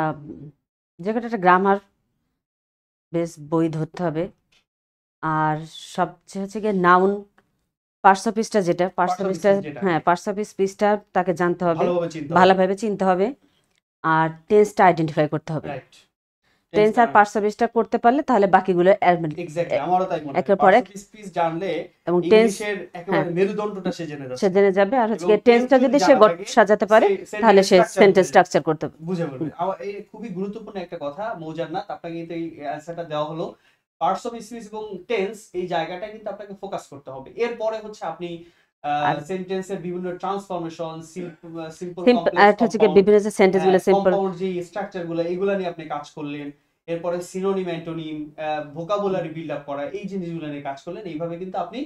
যে কোনো একটা গ্রামার বেস বই ধরতে হবে। আর সবচেয়ে হচ্ছে গিয়ে নাউন পার্টস অফ স্পিচটা, যেটা পার্টস অফ স্পিচটা, যেটা হ্যাঁ পার্টস অফ স্পিচটা তাকে জানতে হবে, ভালোভাবে চিনতে হবে। ভালোভাবে চিনতে হবে। আর টেন্সটা আইডেন্টিফাই করতে হবে। রাইট। টেন্স আর পার্টস অফ স্পিচটা করতে পারলে তাহলে বাকিগুলো এক্স্যাক্টলি, আমারও তাই মনে হয়। একের পর পার্টস এক, অফ স্পিচ জানলে এবং টেন্স, ইংলিশের হ্যাঁ একেবারে মেরুদণ্ডটা সে জেনে সে যাচ্ছে। জেনে যাবে। আর হচ্ছে এবং গিয়ে টেন্স টেন্সটা যদি যদি সে জানা থাকে সাজাতে পারে তাহলে সে সেন্টেন্স স্ট্রাকচার করতে বুঝে বলবে। আমার এই খুবই গুরুত্বপূর্ণ একটা কথা মৌজান্নাত, আপনাকে কিন্তু এই অ্যান্সারটা দেওয়া হলো। পার্টস অফ স্পিচ এবং টেন্স এই জায়গাটা কিন্তু আপনাকে ফোকাস করতে হবে। এরপরে হচ্ছে আপনি আর সেন্টেন্সের বিভিন্ন ট্রান্সফরমেশন, সিম্পল, আর কমপ্লেক্স, হচ্ছে গিয়ে বিভিন্ন যে সেন্টেন্স গুলো সিম্পল, কম্পাউন্ড যে স্ট্রাকচার গুলো এগুলা নিয়ে আপনি কাজ করলেন। এরপরে synonym, antonym, vocabulary build up করা, এই জিনিসগুলো নিয়ে কাজ করলেন। এইভাবে কিন্তু আপনি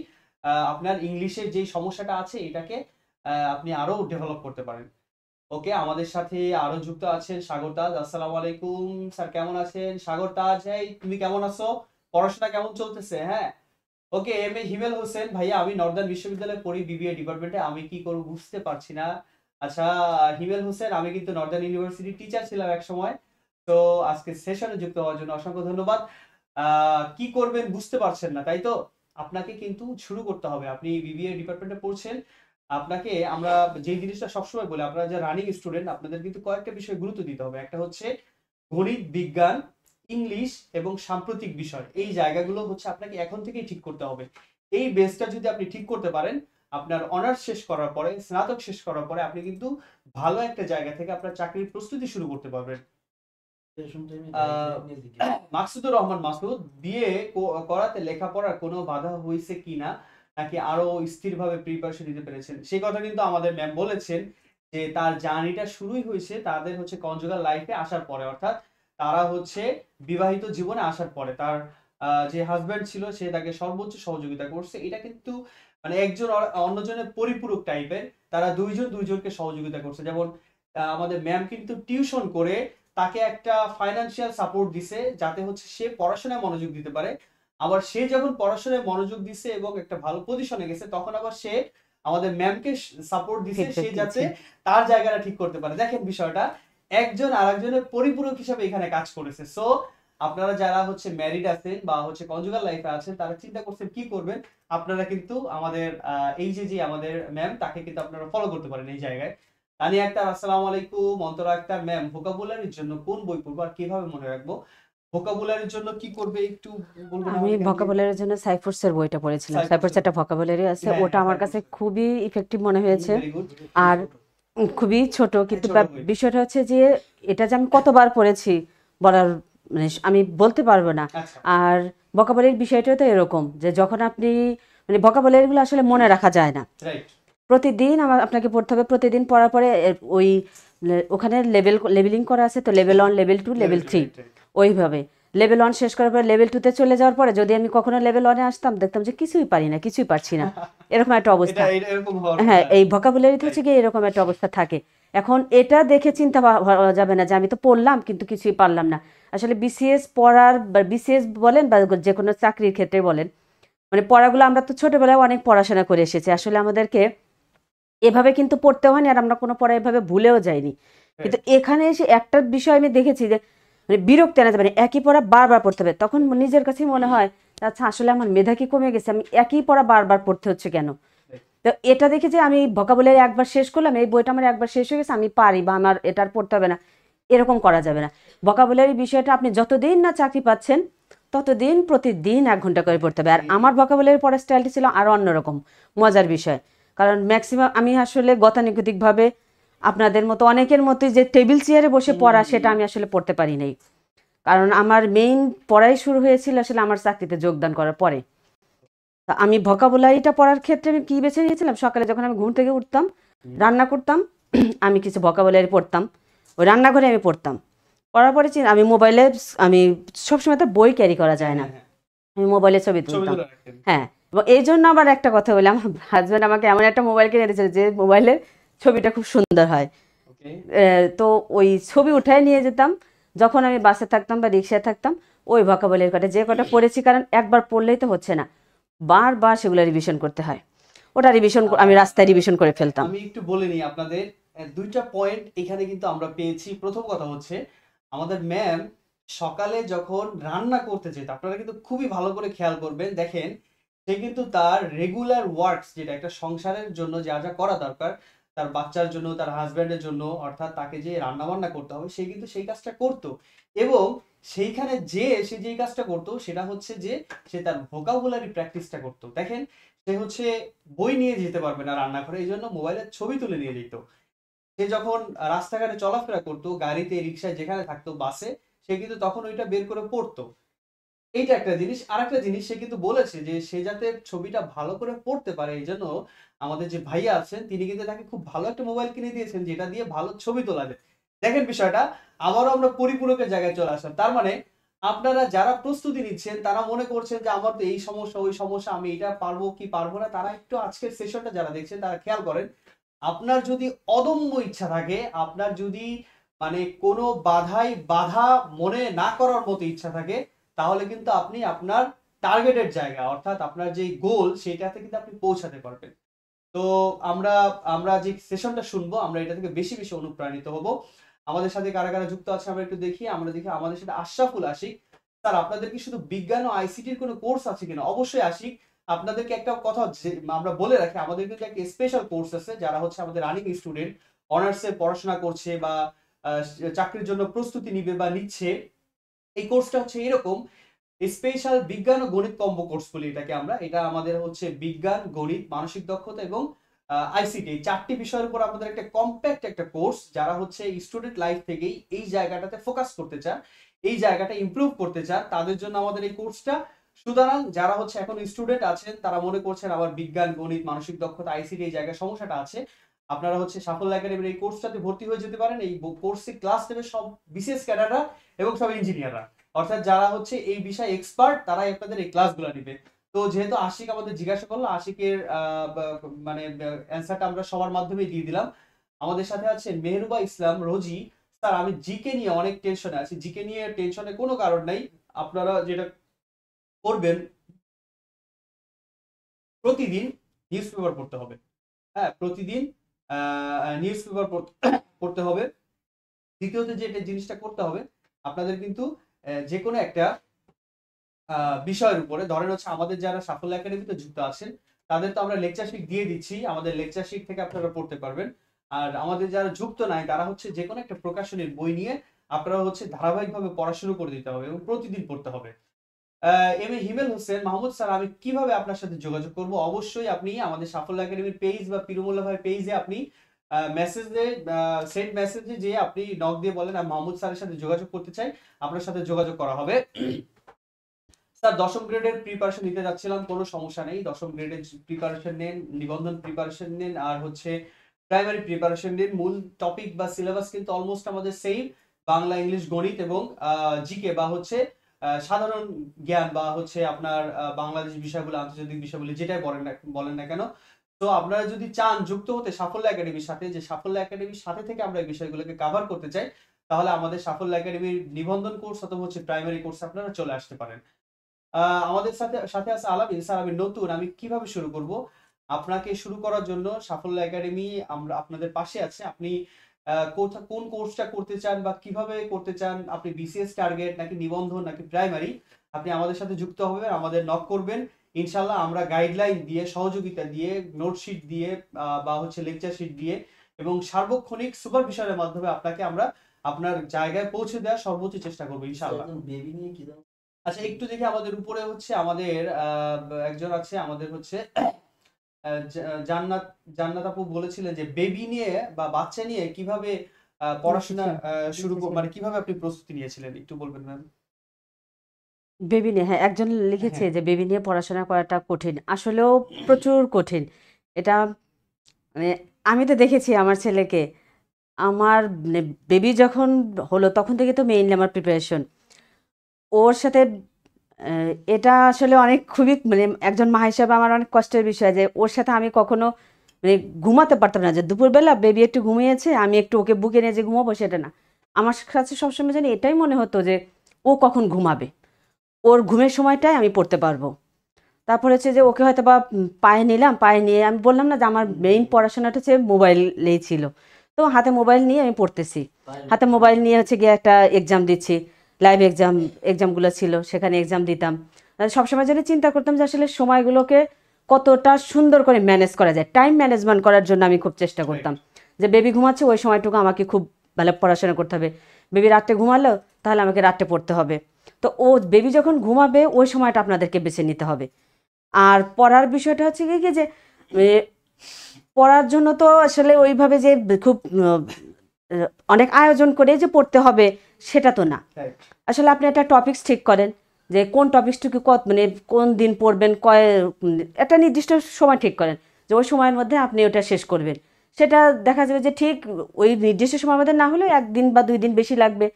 আপনার ইংলিশের যে সমস্যাটা আছে এটাকে আপনি আরো ডেভেলপ করতে পারেন। ওকে, আমাদের সাথে আরো যুক্ত আছেন সাগর তাজ। আসসালামু আলাইকুম স্যার, কেমন আছেন? সাগর তাজ, এই তুমি কেমন আছো? পড়াশোনা কেমন চলতেছে? হ্যাঁ। ওকে, এম এ হিমেল হোসেন ভাইয়া, আমি নর্দার্ন বিশ্ববিদ্যালয়ে পড়ি বিবিএ ডিপার্টমেন্টে, আমি কি করব বুঝতে পারছি না। আচ্ছা হিমেল হোসেন, আমি কিন্তু নর্দার্ন ইউনিভার্সিটি টিচার ছিলাম এক সময়। তো আজকে সেশনে যুক্ত হওয়ার জন্য অসংখ্য ধন্যবাদ। কি করবেন বুঝতে পারছেন না, তাই তো? আপনাকে কিন্তু শুরু করতে হবে। আপনি বিবিএ ডিপার্টমেন্টে পড়ছেন, আপনাকে আমরা যে জিনিসটা সবসময় বলি, আপনারা যে রানিং স্টুডেন্ট আপনাদের কিন্তু কয়েকটা বিষয় গুরুত্ব দিতে হবে। একটা হচ্ছে গণিত, বিজ্ঞান, ইংলিশ এবং সাম্প্রতিক বিষয়, এই জায়গাগুলো হচ্ছে আপনাকে এখন থেকেই ঠিক করতে হবে। এই বেসটা যদি আপনি ঠিক করতে পারেন, আপনার অনার্স শেষ করার পরে, স্নাতক শেষ করার পরে আপনি কিন্তু ভালো একটা জায়গা থেকে আপনার চাকরির প্রস্তুতি শুরু করতে পারবেন। মাকসুদুর রহমান মাসুদ, বিয়ে করাতে লেখাপড়ার কোনো বাধা হয়েছে কিনা, নাকি আরো স্থিরভাবে প্রিপারেশন নিতে পেরেছেন? সেই কথা কিন্তু আমাদের ম্যাম বলেছেন যে তার জার্নিটা শুরুই হয়েছে তাদের হচ্ছে কনজুগাল লাইফে আসার পরে, অর্থাৎ তারা হচ্ছে বিবাহিত জীবনে আসার পরে তার যে হাজবেন্ড ছিল সে তাকে সর্বোচ্চ সহযোগিতা করছে। এটা কিন্তু মানে একজন অন্যজনের পরিপূরক টাইপের, তারা দুইজন দুইজনকে সহযোগিতা করছে। যেমন আমাদের ম্যাম কিন্তু টিউশন করে তাকে একটা ফাইনান্সিয়াল সাপোর্ট দিছে যাতে হচ্ছে সে পড়াশোনায় মনোযোগ দিতে পারে। আবার সে যখন পড়াশোনায় মনোযোগ দিছে এবং একটা ভালো পজিশনে গেছে তখন আবার সে আমাদের ম্যামকে সাপোর্ট দিছে সে যাতে তার জায়গাটা ঠিক করতে পারে। দেখেন বিষয়টা, একজন আরেকজনের পরিপূরক হিসেবে এখানে কাজ করেছে। সো আপনারা যারা হচ্ছে ম্যারিড আছেন বা হচ্ছে কনজুগাল লাইফে আছেন তারা চিন্তা করছেন কি করবেন, আপনারা কিন্তু আমাদের এই যে আমাদের ম্যাম তাকে কিন্তু আপনারা ফলো করতে পারেন এই জায়গায়। তানিয়া আক্তার, আসসালামু আলাইকুম। অন্তরা আক্তার, ম্যাম ভোকাবুলারির জন্য কোন বই পড়বো আর কিভাবে মনে রাখবো? ভোকাবুলারির জন্য কি করবে একটু বলবেন আমি আমাকে কাইন্ডলি? ভোকাবুলারির জন্য সাইফোর্সের বইটা পড়েছিলাম। সাইফোর্স সাইফার্সের, একটা ভোকাবুলারি আছে, হ্যাঁ ওটা হ্যাঁ আমার কাছে সাইফার্স, খুবই ইফেক্টিভ মনে হয়েছে। Very good. আর খুবই ছোট, কিন্তু ছোট বই, বিষয়টা হচ্ছে যে এটা যে আমি কতবার পড়েছি বলার মানে আমি বলতে পারবো না। আচ্ছা আর ভোকাবুলারির বিষয়টাও তো এরকম যে যখন আপনি মানে ভোকাবুলারিগুলো আসলে মনে রাখা যায় না। রাইট, প্রতিদিন আপনাকে পড়তে হবে, প্রতিদিন পড়ার পরে ওই ওখানে লেবেলিং করা আছে তো, level 1, level 2, level level 2, 3, right right. ওইভাবে লেভেল 1 শেষ করার পরে লেভেল 2-তে চলে যাওয়ার পরে যদি আমি কখনো লেভেল 1-এ আসতাম, দেখতাম যে কিছুই পারি না, কিছুই পারছি না, এরকম একটা এটা অবস্থা। এটা এরকম হওয়ার হ্যাঁ, কথা, এই ভোকাবুলারিতে রাইট। হচ্ছে গিয়ে এরকম একটা অবস্থা থাকে। এখন এটা দেখে চিন্তা হওয়া যাবে না যে আমি তো পড়লাম কিন্তু কিছুই পারলাম না। আসলে বিসিএস পড়ার বা বিসিএস বলেন বা যে কোনো চাকরির ক্ষেত্রে বলেন, মানে পড়াগুলো আমরা তো ছোটবেলায় অনেক পড়াশোনা করে এসেছি, আসলে আমাদেরকে এভাবে কিন্তু পড়তে হয়নি, আর আমরা কোনো পড়া এভাবে ভুলেও যাইনি। কিন্তু এখানে এসে একটা বিষয় আমি দেখেছি যে মানে বিরক্তি আনা যাবে না, একই পড়া বারবার পড়তে হবে। তখন নিজের কাছেই মনে হয় আচ্ছা আসলে আমার মেধা কি কমে গেছে, আমি একই পড়া বারবার পড়তে হচ্ছে কেন? তো এটা দেখে যে আমি ভোকাবুলারি একবার শেষ করলাম, এই বইটা আমার একবার শেষ হয়ে গেছে, আমি পারি বা আমার এটা আর পড়তে হবে না, এরকম করা যাবে না। ভোকাবুলারি বিষয়টা আপনি যতদিন না চাকরি পাচ্ছেন ততদিন প্রতিদিন 1 ঘন্টা করে পড়তে হবে। আর আমার ভোকাবুলারি পড়ার স্টাইলটি ছিল আরো অন্যরকম, মজার বিষয়। কারণ ম্যাক্সিমাম আমি আসলে গতানুগতিকভাবে আপনাদের মতো অনেকের মতোই যে টেবিল চেয়ারে বসে পড়া, সেটা আমি আসলে পড়তে পারি নাই। কারণ আমার মেইন পড়াই শুরু হয়েছিল আসলে আমার চাকরিতে যোগদান করার পরে। তা আমি ভোকাবুলারিটা পড়ার ক্ষেত্রে আমি কি বেছে নিয়েছিলাম, সকালে যখন আমি ঘুম থেকে উঠতাম, রান্না করতাম, আমি কিছু ভোকাবুলারি পড়তাম, ওই রান্নাঘরে আমি পড়তাম। পড়ার পরে আমি মোবাইলে, আমি সবসময় তো বই ক্যারি করা হ্যাঁ যায় না, হ্যাঁ হ্যাঁ, আমি মোবাইলে ছবি ছবি তুলতাম। তুলে রাখতেন, হ্যাঁ, এবং এই জন্য আবার একটা কথা বলি, আমার হাজব্যান্ড আমাকে এমন একটা মোবাইল কিনে দিয়েছিল যে মোবাইলের ছবিটা খুব সুন্দর হয়। ওকে। তো ওই ছবি উঠায় নিয়ে যেতাম যখন আমি বাসে থাকতাম বা রিক্সায় থাকতাম, ওই ভোকাবুলারি কটা যে কটা পড়েছি, কারণ একবার পড়লেই তো হচ্ছে না, বারবার সেগুলো রিভিশন করতে হয়। ওটা রিভিশন আমি রাস্তায় রিভিশন করে ফেলতাম। আমি একটু বলে নিই আপনাদের, দুইটা পয়েন্ট এখানে কিন্তু আমরা পেয়েছি। প্রথম কথা হচ্ছে আমাদের ম্যাম সকালে যখন রান্না করতে যেত, আপনারা কিন্তু খুবই ভালো করে খেয়াল করবেন, দেখেন সে কিন্তু তার রেগুলার ওয়ার্কস, যেটা একটা সংসারের জন্য যা যা করা দরকার, তার বাচ্চার জন্য, তার হাজব্যান্ডের জন্য, অর্থাৎ তাকে যে রান্না বান্না করতে হবে, সে কিন্তু সেই কাজটা করতো। এবং সেইখানে যে সে যেই কাজটা করতো সেটা হচ্ছে যে সে তার ভোকাবুলারি প্র্যাকটিসটা করতো। দেখেন, সে হচ্ছে বই নিয়ে যেতে পারবে না রান্নাঘরে, এই জন্য মোবাইলের ছবি তুলে নিয়ে যেত। সে যখন রাস্তাঘাটে চলাফেরা করতো, গাড়িতে, রিক্সায়, যেখানে থাকতো, বাসে, সে কিন্তু তখন ওইটা বের করে পড়তো। এইটা একটা জিনিস। আর একটা জিনিস, সে কিন্তু বলেছে যে সে যাতে ছবিটা ভালো করে পড়তে পারে, এই জন্য আমাদের যে ভাইয়া আছেন তিনি কিন্তু তাকে খুব ভালো একটা মোবাইল কিনে দিয়েছেন, যেটা দিয়ে ভালো ছবি তোলা যায়। দেখেন বিষয়টা, আবারও আমরা পরিপূরকের জায়গায় চলে আসলাম। তার মানে আপনারা যারা প্রস্তুতি নিচ্ছেন, তারা মনে করছেন যে আমার তো এই সমস্যা, ওই সমস্যা, আমি এটা পারবো কি পারবো না, তারা একটু আজকের সেশনটা যারা দেখছেন তারা খেয়াল করেন। আপনার যদি অদম্য ইচ্ছা থাকে, আপনার যদি মানে কোনো বাধা মনে না করার মতো ইচ্ছা থাকে, তাহলে কিন্তু আপনি আপনার টার্গেটের জায়গা, অর্থাৎ আপনার যে গোল, সেটাতে কিন্তু আপনি পৌঁছাতে পারবেন। তো আমরা আমরা যে সেশনটা শুনবো, আমরা এটা থেকে বেশি বেশি অনুপ্রাণিত হব। আমাদের সাথে কারা কারা যুক্ত আছে আমরা একটু দেখি। আমরা দেখি আমাদের সাথে আশরাফুল আশিক। স্যার, আপনাদের কি শুধু বিজ্ঞান ও আইসিটির কোনো কোর্স আছে কিনা? অবশ্যই আশিক, আপনাদেরকে একটা কথা আমরা বলে রাখি, আমাদের কিন্তু একটা স্পেশাল কোর্স আছে, যারা হচ্ছে আমাদের রানিং স্টুডেন্ট, অনার্সে পড়াশোনা করছে বা আহ, চাকরির জন্য প্রস্তুতি নিবে বা নিচ্ছে। এই কোর্সটা হচ্ছে এরকম, স্পেশাল বিজ্ঞান ও গণিত কম্বো কোর্স বলি এটাকে আমরা। এটা আমাদের হচ্ছে বিজ্ঞান, গণিত, মানসিক দক্ষতা এবং আইসিটি, এই 4টি বিষয়ের উপর আমাদের একটা কম্প্যাক্ট একটা কোর্স, যারা হচ্ছে স্টুডেন্ট লাইফ থেকেই এই জায়গাটাতে ফোকাস করতে চান, এই জায়গাটা ইমপ্রুভ করতে চান, তাদের জন্য আমাদের এই কোর্সটা। সুতরাং যারা হচ্ছে এখন স্টুডেন্ট আছেন, তারা মনে করছেন আবার বিজ্ঞান, গণিত, মানসিক দক্ষতা, আইসিটি এই জায়গায় সমস্যাটা আছে, আপনারা হচ্ছে সাফল্য একাডেমির এই কোর্সটাতে ভর্তি হয়ে যেতে পারেন। এই কোর্সে ক্লাস নেবে সব বিশেষ ক্যাডাররা এবং সব ইঞ্জিনিয়াররা, অর্থাৎ যারা হচ্ছে এই বিষয়ে এক্সপার্ট, তারাই আপনাদের এই ক্লাসগুলো নিবে। তো যেহেতু আশিক আমাদের জিজ্ঞাসা করলো, আশিকের মানে অ্যান্সারটা আমরা সবার মাধ্যমে দিয়ে দিলাম। আমাদের সাথে আছে মেহরুবা ইসলাম রোজি। স্যার, আমি জিকে নিয়ে অনেক টেনশনে আছি। জিকে নিয়ে টেনশনে কোনো কারণ নাই। আপনারা যেটা করবেন, প্রতিদিন নিউজ পেপার পড়তে হবে। হ্যাঁ, প্রতিদিন নিউজ পেপার পড়তে হবে। দ্বিতীয়ত যে জিনিসটা করতে হবে, আপনাদের কিন্তু যে কোনো একটা বিষয়ের উপরে, ধরেন হচ্ছে আমাদের যারা সাফল্য একাডেমিতে যুক্ত আছেন, তাদের তো আমরা লেকচার শিট দিয়ে দিচ্ছি, আমাদের লেকচার শিট থেকে আপনারা পড়তে পারবেন। আর আমাদের যারা যুক্ত নাই তারা হচ্ছে যে কোনো একটা প্রকাশনীর বই নিয়ে আপনারা হচ্ছে ধারাবাহিকভাবে পড়া শুরু করে দিতে হবে এবং প্রতিদিন পড়তে হবে। M A Himel Hossain Mahmud sir, আমি কিভাবে আপনার সাথে যোগাযোগ করব? অবশ্যই আপনি আমাদের সাফল্য একাডেমির পেজ বা পিরুমুল্লাহ ভাই পেজে আপনি মেসেজে সেন্ড মেসেজে যে আপনি নক দিয়ে বলেন আমি মাহমুদ স্যারের সাথে যোগাযোগ করতে চাই, আপনার সাথে যোগাযোগ করা হবে। স্যার, দশম গ্রেডের প্রিপারেশন নিতে যাচ্ছিলাম, কোনো সমস্যা নেই। দশম গ্রেডের প্রিপারেশন নেন, নিবন্ধন প্রিপারেশন নেন, আর হচ্ছে প্রাইমারি প্রিপারেশন নেন। মূল টপিক বা সিলেবাস কিন্তু অলমোস্ট আমাদের সেম, বাংলা, ইংলিশ, গণিত এবং জিকে বা হচ্ছে সাধারণ জ্ঞান বা হচ্ছে আপনার বাংলাদেশ বিষয়গুলো, আন্তর্জাতিক বিষয়গুলো যেটাই বলেন না কেন। তো আপনারা যদি চান যুক্ত হতে সাফল্য একাডেমির সাথে, যে সাফল্য একাডেমির সাথে থেকে আমরা এই বিষয়গুলোকে কভার করতে চাই, তাহলে আমাদের সাফল্য একাডেমির নিবন্ধন কোর্স অথবা হচ্ছে প্রাইমারি কোর্স আপনারা চলে আসতে পারেন। আমাদের সাথে সাথে আছে আলামিন স্যার। আমি নতুন, আমি কিভাবে শুরু করব? আপনাকে শুরু করার জন্য সাফল্য একাডেমি আমরা আপনাদের পাশে আছে। আপনি কোন কোর্সটা করতে চান বা কিভাবে করতে চান, আপনি বিসিএস টার্গেট নাকি নিবন্ধন নাকি প্রাইমারি, আপনি আমাদের সাথে যুক্ত হবেন, আমাদের নক করবেন। ইনশাল্লাহ আমরা গাইডলাইন দিয়ে, সহযোগিতা দিয়ে, নোটশিট দিয়ে বা হচ্ছে লেকচার শিট দিয়ে এবং সার্বক্ষণিক সুপারভিশনের মাধ্যমে আপনাকে আমরা আপনার জায়গায় পৌঁছে দেওয়ার সর্বোচ্চ চেষ্টা করবো ইনশাল্লাহ। বেবি নিয়ে কি দাও? আচ্ছা, একটু দেখি আমাদের উপরে হচ্ছে আমাদের একজন আছে আমাদের হচ্ছে জান্নাত জান্নাত আপু বলেছিলেন যে বেবি নিয়ে বা বাচ্চা নিয়ে কিভাবে পড়াশোনা মানে কিভাবে আপনি প্রস্তুতি নিয়েছিলেন, একটু বলবেন ম্যাম? বেবি নিয়ে, হ্যাঁ, একজন লিখেছে হ্যাঁ। যে বেবি নিয়ে পড়াশোনা করাটা কঠিন, আসলেও প্রচুর কঠিন এটা। মানে আমি তো দেখেছি আমার ছেলেকে, আমার বেবি যখন হলো তখন থেকে তো মেইনলি আমার প্রিপারেশন ওর সাথে। এটা আসলে অনেক খুবই মানে একজন মা হিসাবে আমার অনেক কষ্টের বিষয় যে ওর সাথে আমি কখনো মানে ঘুমাতে পারতাম না, যে দুপুরবেলা বেবি একটু ঘুমিয়েছে আমি একটু ওকে বুকে নিয়ে যে ঘুমাবো সেটা না। আমার কাছে সবসময় জানি এটাই মনে হতো যে ও কখন ঘুমাবে, ওর ঘুমের সময়টাই আমি পড়তে পারবো। তারপর হচ্ছে যে ওকে হয়তো বা পায়ে নিলাম, পায়ে নিয়ে আমি বললাম না যে আমার মেইন পড়াশোনাটা হচ্ছে মোবাইলেই ছিল, তো হাতে মোবাইল নিয়ে আমি পড়তেছি, হাতে মোবাইল নিয়ে হচ্ছে গিয়ে একটা এক্সাম দিচ্ছি, লাইভ এক্সামগুলো ছিল সেখানে এক্সাম দিতাম। সবসময় যেন চিন্তা করতাম যে আসলে সময়গুলোকে কতটা সুন্দর করে ম্যানেজ করা যায়, টাইম ম্যানেজমেন্ট করার জন্য আমি খুব চেষ্টা করতাম যে বেবি ঘুমাচ্ছে ওই সময়টুকু আমাকে খুব ভালো পড়াশোনা করতে হবে, বেবি রাত্রে ঘুমালো তাহলে আমাকে রাত্রে পড়তে হবে। তো ও বেবি যখন ঘুমাবে ওই সময়টা আপনাদেরকে বেছে নিতে হবে। আর পড়ার বিষয়টা হচ্ছে কি যে এ, পড়ার জন্য তো আসলে ওইভাবে যে খুব অনেক আয়োজন করে যে পড়তে হবে সেটা তো না। আসলে আপনি একটা টপিকস ঠিক করেন যে কোন টপিকসটুকু মানে কোন দিন পড়বেন, একটা নির্দিষ্ট সময় ঠিক করেন যে ওই সময়ের মধ্যে আপনি ওটা শেষ করবেন। সেটা দেখা যাবে যে ঠিক ওই নির্দিষ্ট সময়ের মধ্যে না হলেও একদিন বা 2 দিন বেশি লাগবে।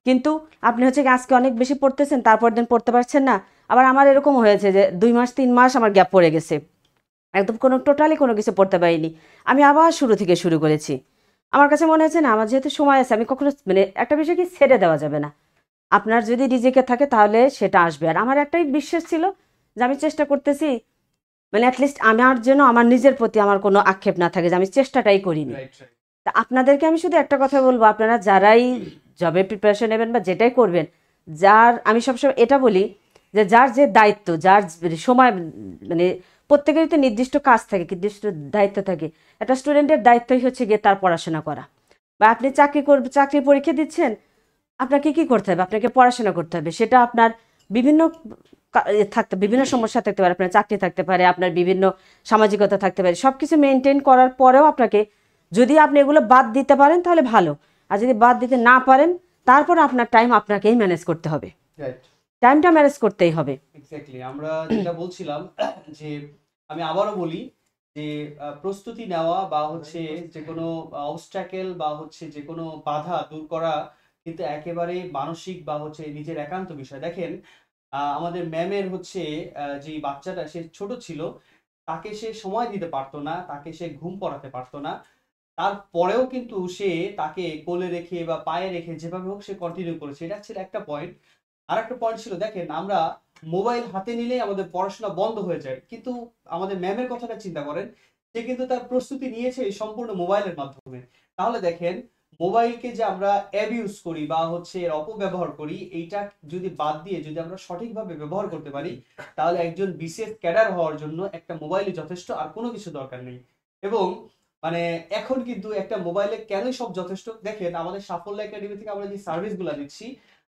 কিন্তু আপনি হচ্ছে কি আজকে অনেক বেশি পড়তেছেন তারপর দিন পড়তে পারছেন না। আবার আমার এরকম হয়েছে যে 2 মাস 3 মাস আমার গ্যাপ পড়ে গেছে, একদম টোটালি কোনো কিছু পড়তে পারিনি। আমি আবার শুরু থেকে শুরু করেছি। আমার কাছে মনে হচ্ছে না আমার যেহেতু সময় আছে আমি কখনো মানে একটা বিষয় কি ছেড়ে দেওয়া যাবে না। আপনার যদি রিজিকে থাকে তাহলে সেটা আসবে। আর আমার একটাই বিশ্বাস ছিল যে আমি চেষ্টা করতেছি, মানে অ্যাটলিস্ট আমার যেন আমার নিজের প্রতি আমার কোনো আক্ষেপ না থাকে যে আমি চেষ্টাটাই করিনি। তা আপনাদেরকে আমি শুধু একটা কথা বলবো, আপনারা যারাই জবের প্রিপারেশন নেবেন বা যেটাই করবেন, আমি সবসময় এটা বলি যে যার যে দায়িত্ব, যার সময় মানে প্রত্যেকেরই তো নির্দিষ্ট কাজ থাকে, নির্দিষ্ট দায়িত্ব থাকে। একটা স্টুডেন্টের দায়িত্বই হচ্ছে গিয়ে তার পড়াশোনা করা। বা আপনি চাকরি পরীক্ষা দিচ্ছেন, আপনাকে কি করতে হবে? আপনাকে পড়াশোনা করতে হবে। সেটা আপনার বিভিন্ন বিভিন্ন সমস্যা থাকতে পারে, আপনার চাকরি থাকতে পারে, আপনার বিভিন্ন সামাজিকতা থাকতে পারে, সব কিছু মেনটেন করার পরেও আপনাকে, যদি আপনি এগুলো বাদ দিতে পারেন তাহলে ভালো, আর যদি বাদ দিতে না পারেন তারপর আপনার টাইম আপনাকেই ম্যানেজ করতে হবে, টাইমটা ম্যানেজ করতেই হবে। এক্স্যাক্টলি, আমরা যেটা বলছিলাম যে আমি আবারও বলি যে প্রস্তুতি নেওয়া বা হচ্ছে যে কোনো অবস্ট্যাকেল বা হচ্ছে যে কোনো বাধা দূর করা কিন্তু একেবারে মানসিক বা হচ্ছে নিজের একান্ত বিষয়। দেখেন, আমাদের ম্যামের হচ্ছে যে বাচ্চাটা সে ছোট ছিল, তাকে সে সময় দিতে পারতো না, তাকে সে ঘুম পড়াতে পারতো না, তারপরেও কিন্তু সে তাকে কোলে রেখে বা পায়ে রেখে যেভাবে হোক সে কন্টিনিউ করেছে। এটা ছিল একটা পয়েন্ট। আর একটা পয়েন্ট ছিল, দেখেন আমরা মোবাইল হাতে নিলেই আমাদের পড়াশোনা বন্ধ হয়ে যায়, কিন্তু আমাদের ম্যামের কথাটা চিন্তা করেন, সে কিন্তু তার প্রস্তুতি নিয়েছে সম্পূর্ণ মোবাইলের মাধ্যমে। তাহলে দেখেন, মোবাইলকে যে আমরা অ্যাবিউজ করি বা হচ্ছে এর অপব্যবহার করি, এইটা যদি বাদ দিয়ে যদি আমরা সঠিকভাবে ব্যবহার করতে পারি, তাহলে একজন বিসিএস ক্যাডার হওয়ার জন্য একটা মোবাইলই যথেষ্ট, আর কোনো কিছু দরকার নেই। এবং মানে এখন কিন্তু একটা মোবাইলে কেনই সব যথেষ্ট। দেখেন আমাদের সাফল্য একাডেমি থেকে আমরা যে সার্ভিসগুলো দিচ্ছি,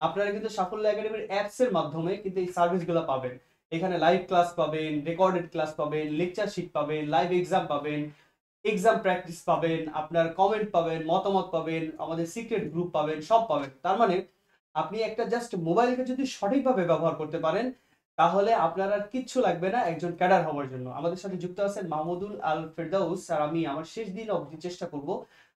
আপনারা কিন্তু সাফল্য একাডেমির অ্যাপস এর মাধ্যমে কিন্তু এই সার্ভিসগুলো পাবেন। এখানে লাইভ ক্লাস পাবেন, রেকর্ডেড ক্লাস পাবেন, লেকচার শিট পাবেন, লাইভ এক্সাম পাবেন, এক্সাম প্র্যাকটিস পাবেন, আপনার কমেন্ট পাবেন, মতামত পাবেন, আমাদের সিক্রেট গ্রুপ পাবেন, সব পাবেন। তার মানে আপনি একটা জাস্ট মোবাইলকে যদি সঠিকভাবে ব্যবহার করতে পারেন, তাহলে আপনার আর কিচ্ছু লাগবে না একজন ক্যাডার হওয়ার জন্য। আমাদের সাথে যুক্ত আছেন মাহমুদুল আল ফেরদাউস স্যার। আমি আমার শেষ দিন অবধি চেষ্টা করব।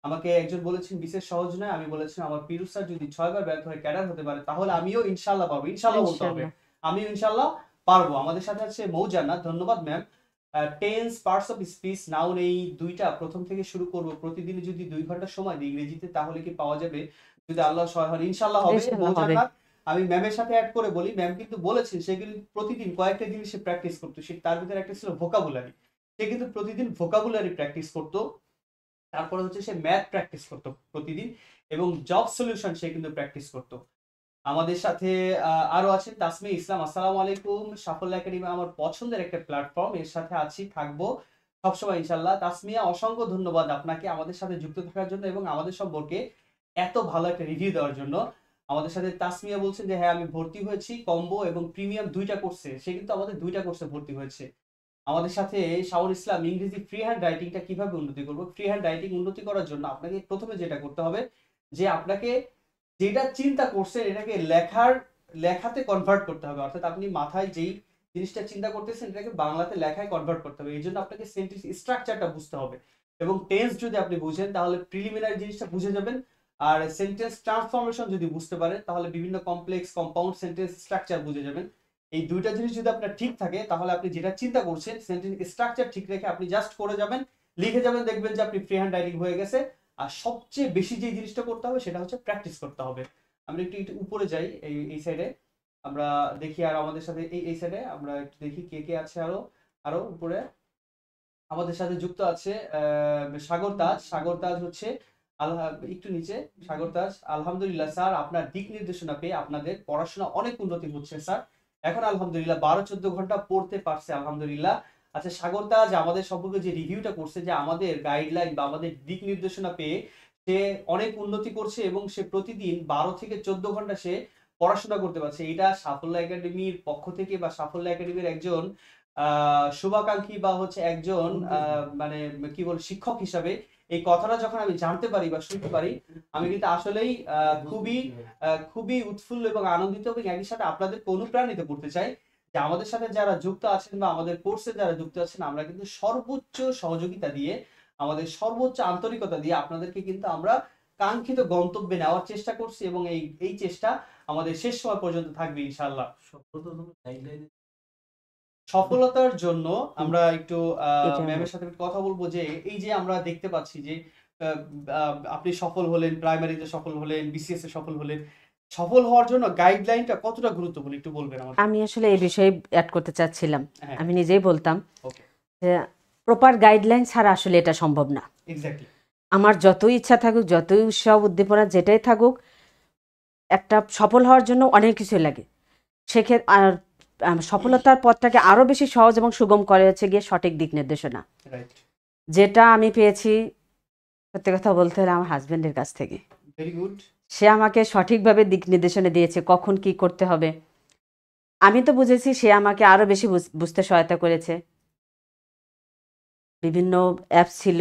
আমাকে একজন বলেছেন বিশেষ সহজ নয়, আমি বলেছিলাম আমার পিরুজ স্যার যদি 6 বার ব্যর্থ হয়ে ক্যাডার হতে পারে তাহলে আমিও ইনশাল্লাহ পারবো। ইনশাল্লাহ বলতে হবে, ইনশাল্লাহ। আমিও ইনশাল্লাহ পারবো। আমাদের সাথে আছে মৌজান্নাত, ধন্যবাদ ma'am. Tense, parts of speech, noun, এই দুইটা প্রথম থেকে শুরু করব। প্রতিদিন যদি 2 ঘন্টা সময় দিই ইংরেজিতে, তাহলে কি পাওয়া যাবে? যদি আল্লাহ সহায় হন ইনশাল্লাহ হবে। ইনশাল্লাহ হবে। মৌজান্নাত, আমি ম্যামের সাথে অ্যাড করে বলি, ম্যাম কিন্তু বলেছেন সেগুলি প্রতিদিন কয়েকটা জিনিস সে প্র্যাকটিস করতো। সে তার ভিতরে একটা ছিল ভোকাবুলারি, সে কিন্তু প্রতিদিন ভোকাবুলারি প্র্যাকটিস করতো। তারপরে হচ্ছে সে ম্যাথ প্র্যাকটিস করতো প্রতিদিন, এবং জব সলিউশন সে কিন্তু প্র্যাকটিস করতো। আমাদের সাথে আরো আছেন তাসমিয়া ইসলাম। আসসালামু আলাইকুম। সাফল্য একাডেমি আমার পছন্দের একটা প্ল্যাটফর্ম, এর সাথে আছি, থাকবো সবসময় ইনশাল্লাহ। তাসমিয়া, অসংখ্য ধন্যবাদ আপনাকে আমাদের সাথে যুক্ত থাকার জন্য এবং আমাদের সম্পর্কে এত ভালো একটা রিভিউ দেওয়ার জন্য। আমাদের সাথে তাসমিয়া বলছেন যে হ্যাঁ আমি ভর্তি হয়েছি কম্বো এবং প্রিমিয়াম 2টা কোর্সে। সে কিন্তু আমাদের 2টা কোর্সে ভর্তি হয়েছে। আমাদের সাথে শাওন ইসলাম, ইংরেজি ফ্রি হ্যান্ড রাইটিংটা কিভাবে উন্নতি করবো? ফ্রি হ্যান্ড রাইটিং উন্নতি করার জন্য আপনাকে প্রথমে যেটা করতে হবে, যে আপনাকে যেটা চিন্তা করছেন এটাকে লেখাতে কনভার্ট করতে হবে। অর্থাৎ আপনি মাথায় যেই জিনিসটা চিন্তা করতেছেন এটাকে বাংলাতে লেখায় কনভার্ট করতে হবে। এই জন্য আপনাকে সেন্টেন্স স্ট্রাকচারটা বুঝতে হবে, এবং টেন্স যদি আপনি বুঝেন তাহলে প্রিলিমিনারি জিনিসটা বুঝে যাবেন। আর সেন্টেন্স ট্রান্সফরমেশন যদি বুঝতে পারেন তাহলে বিভিন্ন কমপ্লেক্স কম্পাউন্ড সেন্টেন্স স্ট্রাকচার বুঝে যাবেন। এই দুইটা জিনিস যদি আপনার ঠিক থাকে তাহলে আপনি যেটা চিন্তা করছেন সেন্টেন্স স্ট্রাকচার ঠিক রেখে আপনি জাস্ট করে যাবেন, লিখে যাবেন, দেখবেন যে আপনি ফ্রি হ্যান্ড রাইটিং হয়ে গেছে। আর সবচেয়ে বেশি যে জিনিসটা করতে হবে সেটা হচ্ছে প্র্যাকটিস করতে হবে। আমরা একটু একটু উপরে যাই, এই সাইডে আমরা দেখি, আর আমাদের সাথে এই সাইডে আমরা একটু দেখি কে কে আছে। আরো আরো উপরে আমাদের সাথে যুক্ত আছে সাগর তাজ। সাগর তাজ হচ্ছে আল্লাহ, একটু নিচে। সাগর তাজ, আলহামদুলিল্লাহ স্যার, আপনার দিক নির্দেশনা পেয়ে আপনাদের পড়াশোনা অনেক উন্নতি হচ্ছে স্যার। এখন আলহামদুলিল্লাহ 12-14 ঘন্টা পড়তে পারছে আলহামদুলিল্লাহ। আচ্ছা সাগর তাজ আমাদের সম্পর্কে যে রিভিউটা করছে, যে আমাদের গাইডলাইন বা আমাদের দিক নির্দেশনা পেয়ে সে অনেক উন্নতি করছে এবং সে প্রতিদিন 12 থেকে 14 ঘন্টা সে পড়াশোনা করতে পারছে। এটা সাফল্য একাডেমির পক্ষ থেকে বা সাফল্য একাডেমির একজন শুভাকাঙ্ক্ষী বা হচ্ছে একজন মানে কি বল শিক্ষক হিসাবে এই কথাটা যখন আমি জানতে পারি বা শুনতে পারি, আমি কিন্তু আসলেই খুবই উৎফুল্ল এবং আনন্দিত, এবং একই সাথে আপনাদেরকে অনুপ্রাণিত করতে চাই যে আমাদের সাথে যারা যুক্ত আছেন বা আমাদের কোর্সে যারা যুক্ত আছেন, আমরা কিন্তু সর্বোচ্চ সহযোগিতা দিয়ে, আমাদের সর্বোচ্চ আন্তরিকতা দিয়ে আপনাদেরকে কিন্তু আমরা কাঙ্ক্ষিত গন্তব্যে নেওয়ার চেষ্টা করছি, এবং এই চেষ্টা আমাদের শেষ সময় পর্যন্ত থাকবে ইনশাআল্লাহ। সফলতার জন্য আমরা একটু এটা ম্যামের সাথে একটু কথা বলবো, যে এই যে আমরা দেখতে পাচ্ছি যে আপনি সফল হলেন, প্রাইমারিতে সফল হলেন, বিসিএস এ সফল হলেন, সফল হওয়ার জন্য গাইডলাইনটা কতটা গুরুত্বপূর্ণ একটু বলবেন আমাদের? আমি আসলে এই বিষয়ে অ্যাড করতে চাচ্ছিলাম। হ্যাঁ, আমি নিজেই বলতাম ওকে, যে প্রপার গাইডলাইন ছাড়া আসলে এটা সম্ভব না। এক্স্যাক্টলি। আমার যতই ইচ্ছা থাকুক, যতই উৎসাহ উদ্দীপনা যেটাই থাকুক, একটা সফল হওয়ার জন্য অনেক কিছু লাগে। সেক্ষেত্রে আর সফলতার পথটাকে আরো বেশি সহজ এবং সুগম করে হচ্ছে গিয়ে সঠিক দিক নির্দেশনা, রাইট, যেটা আমি পেয়েছি সত্যি কথা বলতে হলে আমার হাজবেন্ডের কাছ থেকে। Very good. সে আমাকে সঠিকভাবে দিক নির্দেশনা দিয়েছে কখন কি করতে হবে। আমি তো বুঝেছি, সে আমাকে আরো বেশি বুঝতে সহায়তা করেছে। বিভিন্ন অ্যাপস ছিল,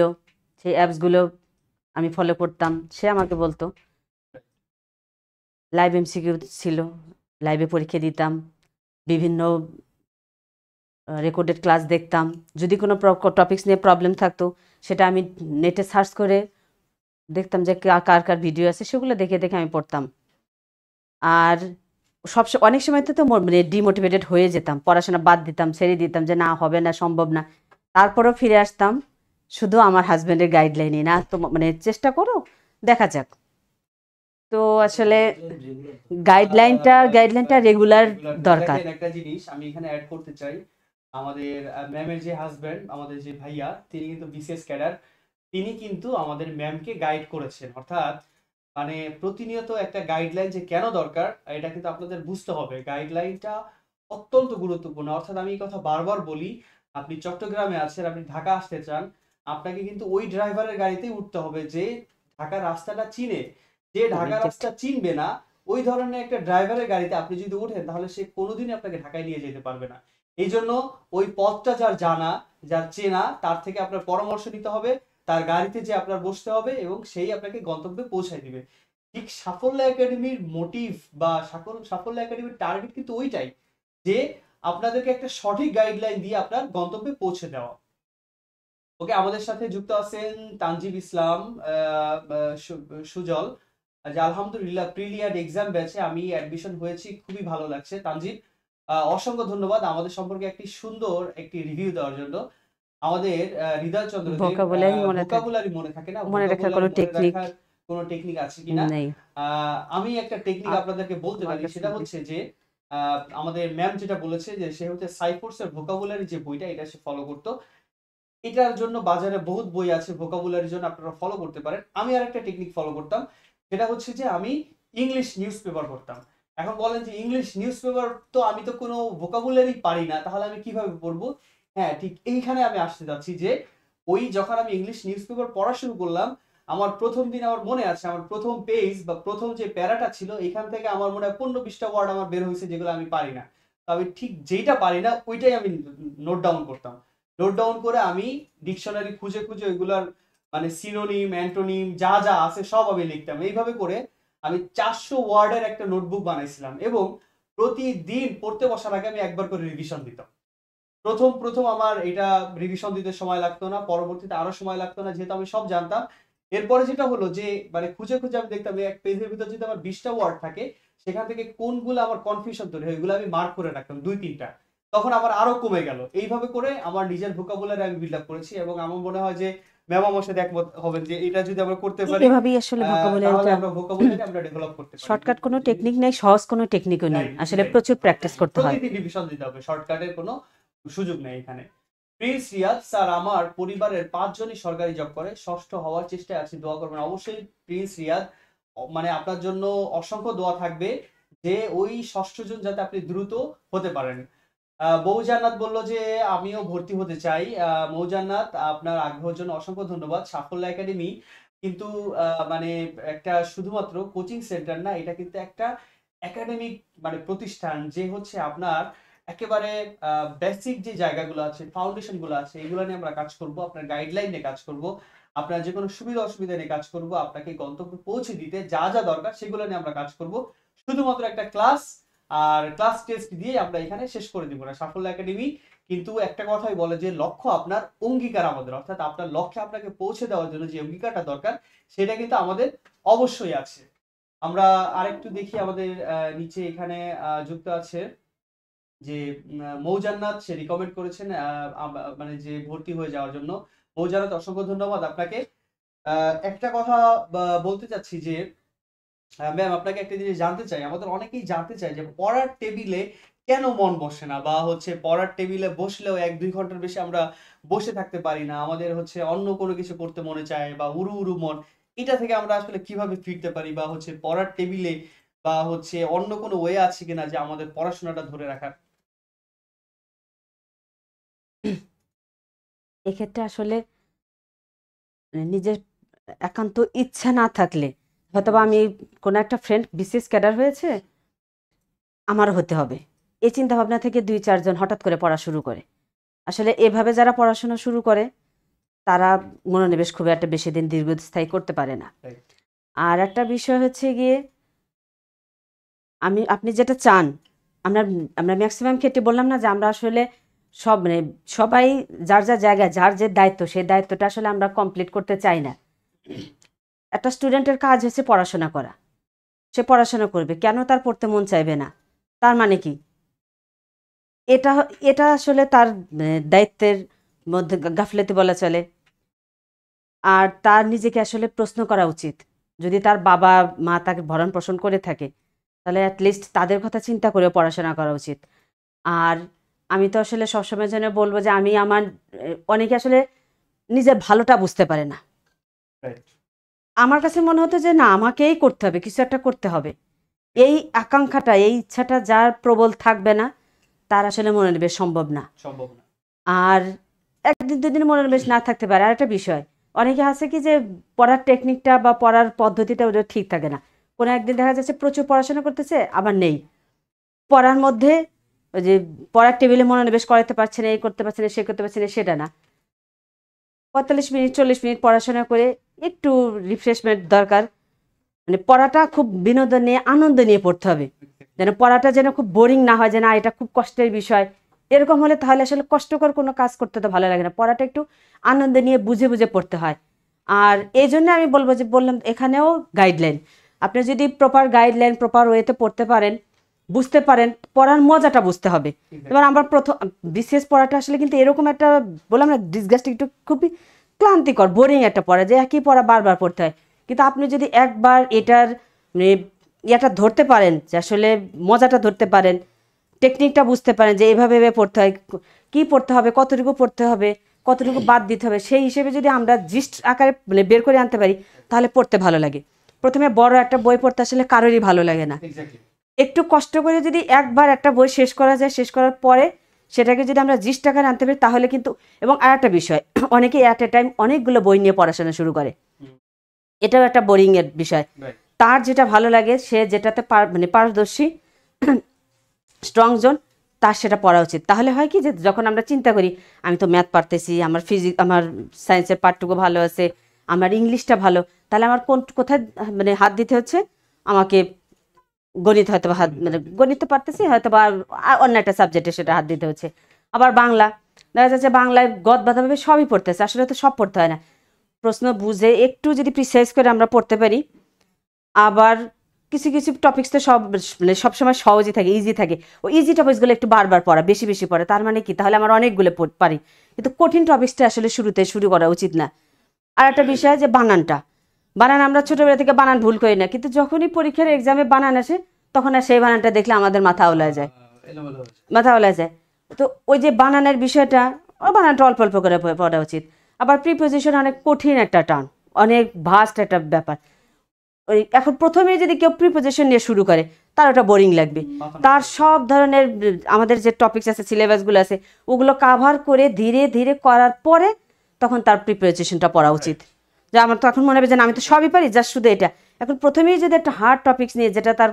সেই অ্যাপসগুলো আমি ফলো করতাম, সে আমাকে বলতো। লাইভ এমসিকিউ ছিল, লাইভে পরীক্ষা দিতাম, বিভিন্ন রেকর্ডেড ক্লাস দেখতাম। যদি কোনো টপিকস নিয়ে প্রবলেম থাকতো সেটা আমি নেটে সার্চ করে দেখতাম যে কার কার ভিডিও আছে, সেগুলো দেখে দেখে আমি পড়তাম। আর অনেক সময় তো মানে ডিমোটিভেটেড হয়ে যেতাম, পড়াশোনা বাদ দিতাম, ছেড়ে দিতাম যে না হবে না, সম্ভব না। তারপরেও ফিরে আসতাম শুধু আমার হাজব্যান্ডের গাইডলাইনে, না তো মানে চেষ্টা করো, দেখা যাক। তো আসলে গাইডলাইনটা রেগুলার দরকার। দেখেন একটা জিনিস আমি এখানে অ্যাড করতে চাই, আমাদের ম্যামের যে হাজবেন্ড, আমাদের যে ভাইয়া, তিনি কিন্তু বিসিএস ক্যাডার। তিনি কিন্তু আমাদের ম্যামকে গাইড করেছেন। অর্থাৎ মানে প্রতিনিয়ত একটা গাইডলাইন যে কেন দরকার এটা কিন্তু আপনাদের বুঝতে হবে। গাইডলাইনটা অত্যন্ত গুরুত্বপূর্ণ। অর্থাৎ আমি এই কথা বারবার বলি, আপনি চট্টগ্রামে আছেন, আপনি ঢাকা আসতে চান, আপনাকে কিন্তু ওই ড্রাইভারের গাড়িতেই উঠতে হবে যে ঢাকার রাস্তাটা চিনে। যে ঢাকার রাস্তা চিনবে না ওই ধরনের একটা ড্রাইভারের গাড়িতে আপনি যদি ওঠেন তাহলে সে কোনোদিনই আপনাকে ঢাকায় নিয়ে যেতে পারবে না। এই জন্য ওই পথটা যার জানা, যার চেনা, তার থেকে আপনার পরামর্শ নিতে হবে, তার গাড়িতে যে আপনার বসতে হবে এবং সেই আপনাকে গন্তব্যে পৌঁছায় দিবে। ঠিক সাফল্য একাডেমির মোটিভ বা সাফল্য একাডেমির টার্গেট কিন্তু ওইটাই, যে আপনাদেরকে একটা সঠিক গাইডলাইন দিয়ে আপনার গন্তব্যে পৌঁছে দেওয়া। ওকে, আমাদের সাথে যুক্ত আছেন তানজিব ইসলাম, সুজল, যে আলহামদুলিল্লাহ প্রিলিয়াড এক্সাম ব্যাচে আমি অ্যাডমিশন হয়েছি, খুবই ভালো লাগছে। তানজিব, অসংখ্য ধন্যবাদ আমাদের সম্পর্কে একটি সুন্দর একটি রিভিউ দেওয়ার জন্য। আমাদের হৃদয় চন্দ্র দেব, ভোকাবুলারি মনে থাকে না, মনে রাখার কোনো ভোকাবুলারি মনে টেকনিক রাখার কোনো টেকনিক আছে কিনা? নেই। আমি একটা টেকনিক আপনাদেরকে বলতে পারি, সেটা হচ্ছে যে আমাদের ম্যাম যেটা বলেছে যে সে হচ্ছে সাইফোর্সের ভোকাবুলারি যে বইটা এটা সে ফলো করতো। এটার জন্য বাজারে বহুত বই আছে ভোকাবুলারির জন্য, আপনারা ফলো করতে পারেন। আমি আর একটা টেকনিক ফলো করতাম, সেটা হচ্ছে যে আমি ইংলিশ নিউজ পেপার পড়তাম। এখন বলেন যে ইংলিশ নিউজ পেপার তো আমি তো কোনো ভোকাবুলারি পারি না, তাহলে আমি কিভাবে পড়বো? হ্যাঁ, ঠিক এইখানে আমি আসতে যাচ্ছি যে ওই যখন আমি ইংলিশ নিউজ পেপার পড়া শুরু করলাম, আমার প্রথম দিন আমার মনে আছে, আমার প্রথম পেজ বা প্রথম যে প্যারাটা ছিল এখান থেকে আমার মনে হয় 15-20টা ওয়ার্ড আমার বের হয়েছে যেগুলো আমি পারি না। তো আমি ঠিক যেইটা পারি না ওইটাই আমি নোট ডাউন করতাম। নোট ডাউন করে আমি ডিকশনারি খুঁজে খুঁজে ওইগুলার মানে সিনোনিম, অ্যান্টোনিম যা যা আছে সব আমি লিখতাম। এইভাবে করে আমি 400 ওয়ার্ডের একটা নোটবুক বানাইছিলাম এবং প্রতিদিন পড়তে বসার আগে আমি একবার করে রিভিশন দিতাম। প্রথম প্রথম আমার এটা রিভিশন দিতে সময় লাগতো না, পরবর্তীতে আরো সময় লাগতো না, যেহেতু আমি সব জানতাম। এরপরে যেটা হলো যে মানে খুঁজে খুঁজে আমি দেখতাম এক পেজের ভিতর যদি আমার 20টা ওয়ার্ড থাকে, সেখান থেকে কোনগুলো আমার কনফিউশন তৈরি হয় ওইগুলো আমি মার্ক করে রাখতাম 2-3টা, তখন আবার আরো কমে গেল। এইভাবে করে আমার নিজের ভোকাবুলারি আমি বিল্ড আপ করেছি এবং আমার মনে হয় যে ম্যাম আমার সাথে একমত হবেন যে এটা যদি আমরা করতে পারি এভাবেই আসলে তাহলে ভোকাবুলারিটা আমরা ভোকাবুলারি আমরা ডেভেলপ করতে পারি। শর্টকাট কোনো টেকনিক নেই, সহজ কোনো টেকনিকও নেই, আসলে প্রচুর প্র্যাকটিস করতে হয়। প্রতিদিন রিভিশন দিতে হবে, শর্টকাটের কোনো সুযোগ নেই এখানে। প্রিন্স রিয়াদ স্যার, আমার পরিবারের 5 জনই সরকারি জব করে, ষষ্ঠ হওয়ার চেষ্টায় আছি, দোয়া করবেন। অবশ্যই প্রিন্স রিয়াদ, মানে আপনার জন্য অসংখ্য দোয়া থাকবে যে ওই ষষ্ঠ জন যাতে আপনি দ্রুত হতে পারেন। মৌজান্নাত বলল যে আমিও ভর্তি হতে চাই। মৌজান্নাত, আপনার আগ্রহের জন্য অসংখ্য ধন্যবাদ। সাফল্য একাডেমি কিন্তু মানে একটা শুধুমাত্র কোচিং সেন্টার না, এটা কিন্তু একটা একাডেমিক মানে প্রতিষ্ঠান, যে হচ্ছে আপনার একেবারে বেসিক যে জায়গাগুলো আছে, ফাউন্ডেশন গুলো আছে, এগুলো নিয়ে আমরা কাজ করব, আপনার গাইডলাইন নিয়ে কাজ করব, আপনার যে কোনো সুবিধা অসুবিধা নিয়ে কাজ করব, আপনাকে গন্তব্যে পৌঁছে দিতে যা যা দরকার সেগুলো নিয়ে আমরা কাজ করব। শুধুমাত্র একটা ক্লাস আর ক্লাস টেস্ট দিয়ে আমরা এখানে শেষ করে দিব না। সাফল্য একাডেমি কিন্তু একটা কথাই বলে যে লক্ষ্য আপনার, অঙ্গীকার আমাদের, অর্থাৎ আপনার লক্ষ্যে আপনাকে পৌঁছে দেওয়ার জন্য যে অঙ্গীকারটা দরকার সেটা কিন্তু আমাদের অবশ্যই আছে। আমরা আরেকটু দেখি, আমাদের নিচে এখানে যুক্ত আছে যে মৌজান্নাত, সে রিকমেন্ড করেছেন মানে যে ভর্তি হয়ে যাওয়ার জন্য। মৌজান্নাত, অসংখ্য ধন্যবাদ আপনাকে। একটা কথা বলতে চাচ্ছি যে ম্যাম আপনাকে একটা জিনিস জানতে চাই, আমাদের অনেকেই জানতে চায় যে পড়ার টেবিলে কেন মন বসে না, বা হচ্ছে পড়ার টেবিলে বসলেও 1-2 ঘন্টার বেশি আমরা বসে থাকতে পারি না, আমাদের হচ্ছে অন্য কোনো কিছু করতে মনে চায় বা উড়ু উড়ু মন, এটা থেকে আমরা আসলে কিভাবে ফিরতে পারি, বা হচ্ছে পড়ার টেবিলে বা হচ্ছে অন্য কোনো ওয়ে আছে কিনা যে আমাদের পড়াশোনাটা ধরে রাখার? এক্ষেত্রে আসলে নিজের একান্ত ইচ্ছা না থাকলে, হয়তোবা আমি কোনো একটা ফ্রেন্ড বিসিএস ক্যাডার হয়েছে, আমারও হতে হবে, এই চিন্তা ভাবনা থেকে 2-4 জন হঠাৎ করে পড়া শুরু করে। আসলে এভাবে যারা পড়াশোনা শুরু করে তারা মনোনিবেশ খুব একটা বেশি দিন দীর্ঘস্থায়ী করতে পারে না। আর একটা বিষয় হচ্ছে গিয়ে, আপনি যেটা চান, আমরা আমরা ম্যাক্সিমাম ক্ষেত্রে বললাম না যে আমরা আসলে সব মানে সবাই যার যার জায়গায় যার যে দায়িত্ব, সেই দায়িত্বটা আসলে আমরা কমপ্লিট করতে চাই না। একটা স্টুডেন্টের কাজ হচ্ছে পড়াশোনা করা, সে পড়াশোনা করবে, কেন তার পড়তে মন চাইবে না? তার মানে কি এটা এটা আসলে তার দায়িত্বের মধ্যে গাফলেতি বলা চলে। আর তার নিজেকে আসলে প্রশ্ন করা উচিত, যদি তার বাবা মা তাকে ভরণ পোষণ করে থাকে তাহলে অ্যাটলিস্ট তাদের কথা চিন্তা করে পড়াশোনা করা উচিত। আর আমি তো আসলে সবসময় জন্য বলবো যে আমি আমার অনেকে আসলে নিজের ভালোটা বুঝতে পারে না। আমার কাছে মনে হতো যে না, আমাকেই করতে হবে, কিছু একটা করতে হবে, এই আকাঙ্ক্ষাটা, এই ইচ্ছাটা যার প্রবল থাকবে না তার আসলে মনোনিবেশ সম্ভব না। সম্ভব না। আর এক একদিন দুদিন মনোনিবেশ না থাকতে পারে। আর একটা বিষয়, অনেকে আছে কি যে পড়ার টেকনিকটা বা পড়ার পদ্ধতিটা ওটা ঠিক থাকে না। কোনো একদিন দেখা যাচ্ছে প্রচুর পড়াশোনা করতেছে, আবার নেই পড়ার মধ্যে, ওই যে পড়ার টেবিলে মনোনিবেশ করাতে পারছে না, এই করতে পারছে না, সে করতে পারছে না, সেটা না। 45 মিনিট 40 মিনিট পড়াশোনা করে একটু রিফ্রেশমেন্ট দরকার। মানে পড়াটা খুব বিনোদন নিয়ে, আনন্দ নিয়ে পড়তে হবে, যেন পড়াটা যেন খুব বোরিং না হয়, যে না এটা খুব কষ্টের বিষয়। এরকম হলে তাহলে আসলে কষ্টকর কোনো কাজ করতে তো ভালো লাগে না। পড়াটা একটু আনন্দ নিয়ে বুঝে বুঝে পড়তে হয়। আর এই জন্য আমি বলবো, যে বললাম এখানেও গাইডলাইন, আপনি যদি প্রপার গাইডলাইন প্রপার ওয়েতে পড়তে পারেন, বুঝতে পারেন, পড়ার মজাটা বুঝতে হবে। এবার আমরা প্রথম বিসিএস পড়াটা আসলে কিন্তু এরকম একটা, বললাম না, ডিসগাস্টিং, একটু খুবই ক্লান্তিকর, বোরিং একটা পড়া, যে একই পড়া বারবার পড়তে হয়। কিন্তু আপনি যদি একবার এটার মানে ইয়াটা ধরতে পারেন, যে আসলে মজাটা ধরতে পারেন, টেকনিকটা বুঝতে পারেন, যে এভাবে এভাবে পড়তে হয়, কী পড়তে হবে, কতটুকু পড়তে হবে, কতটুকু বাদ দিতে হবে, সেই হিসেবে যদি আমরা জিস্ট আকারে মানে বের করে আনতে পারি, তাহলে পড়তে ভালো লাগে। প্রথমে বড় একটা বই পড়তে আসলে কারোরই ভালো লাগে না। একটু কষ্ট করে যদি একবার একটা বই শেষ করা যায়, শেষ করার পরে সেটাকে যদি আমরা জিস্ট আকারে আনতে পারি, তাহলে কিন্তু। এবং আর একটা বিষয়, অনেকে অ্যাট এ টাইম অনেকগুলো বই নিয়ে পড়াশোনা শুরু করে, এটাও একটা বোরিং এর বিষয়। তার যেটা ভালো লাগে, সে যেটাতে মানে পারদর্শী, স্ট্রং জোন, তার সেটা পড়া উচিত। তাহলে হয় কি, যে যখন আমরা চিন্তা করি আমি তো ম্যাথ পারতেছি, আমার ফিজিক্স, আমার সায়েন্সের পার্টটুকু ভালো আছে, আমার ইংলিশটা ভালো, তাহলে আমার কোথায় মানে হাত দিতে হচ্ছে, আমাকে গণিত হয়তো হাত, মানে গণিত তো পারতেছি, হয়তো বা অন্য একটা সাবজেক্টে সেটা হাত দিতে হচ্ছে। আবার বাংলা, দেখা যাচ্ছে বাংলায় গদ বাঁধাভাবে সবই পড়তেছে, আসলে তো সব পড়তে হয় না। প্রশ্ন বুঝে একটু যদি প্রিসাইজ করে আমরা পড়তে পারি। আবার কিছু কিছু টপিক্স তো সব মানে সবসময় সহজই থাকে, ইজি থাকে। ওই ইজি টপিক্সগুলো একটু বারবার পড়া, বেশি বেশি পড়া, তার মানে কি, তাহলে আমার অনেকগুলো পারি। কিন্তু কঠিন টপিক্সটা আসলে শুরুতে শুরু করা উচিত না। আর একটা বিষয়, যে বানানটা, বানান আমরা ছোটবেলা থেকে বানান ভুল করি না, কিন্তু যখনই পরীক্ষার এক্সামে বানান আসে, তখন আর সেই বানানটা দেখলে আমাদের মাথা ওলায় যায়, মাথা ওলায় যায়। তো ওই যে বানানের বিষয়টা, ও বানানটা অল্প অল্প করে পড়া উচিত। আবার প্রিপোজিশন অনেক কঠিন একটা টার্ম, অনেক ভাস্ট একটা ব্যাপার। ওই এখন প্রথমেই যদি কেউ প্রিপোজিশন নিয়ে শুরু করে, তার ওটা বোরিং লাগবে। তার সব ধরনের আমাদের যে টপিকস আছে, সিলেবাসগুলো আছে, ওগুলো কাভার করে ধীরে ধীরে করার পরে তখন তার প্রিপারেশনটা পড়া উচিত। যে আমার তো এখন মনে হবে যে না, আমি তো সবই পারি, জাস্ট শুধু এটা। এখন প্রথমেই যদি একটা হার্ড টপিকস নিয়ে, যেটা তার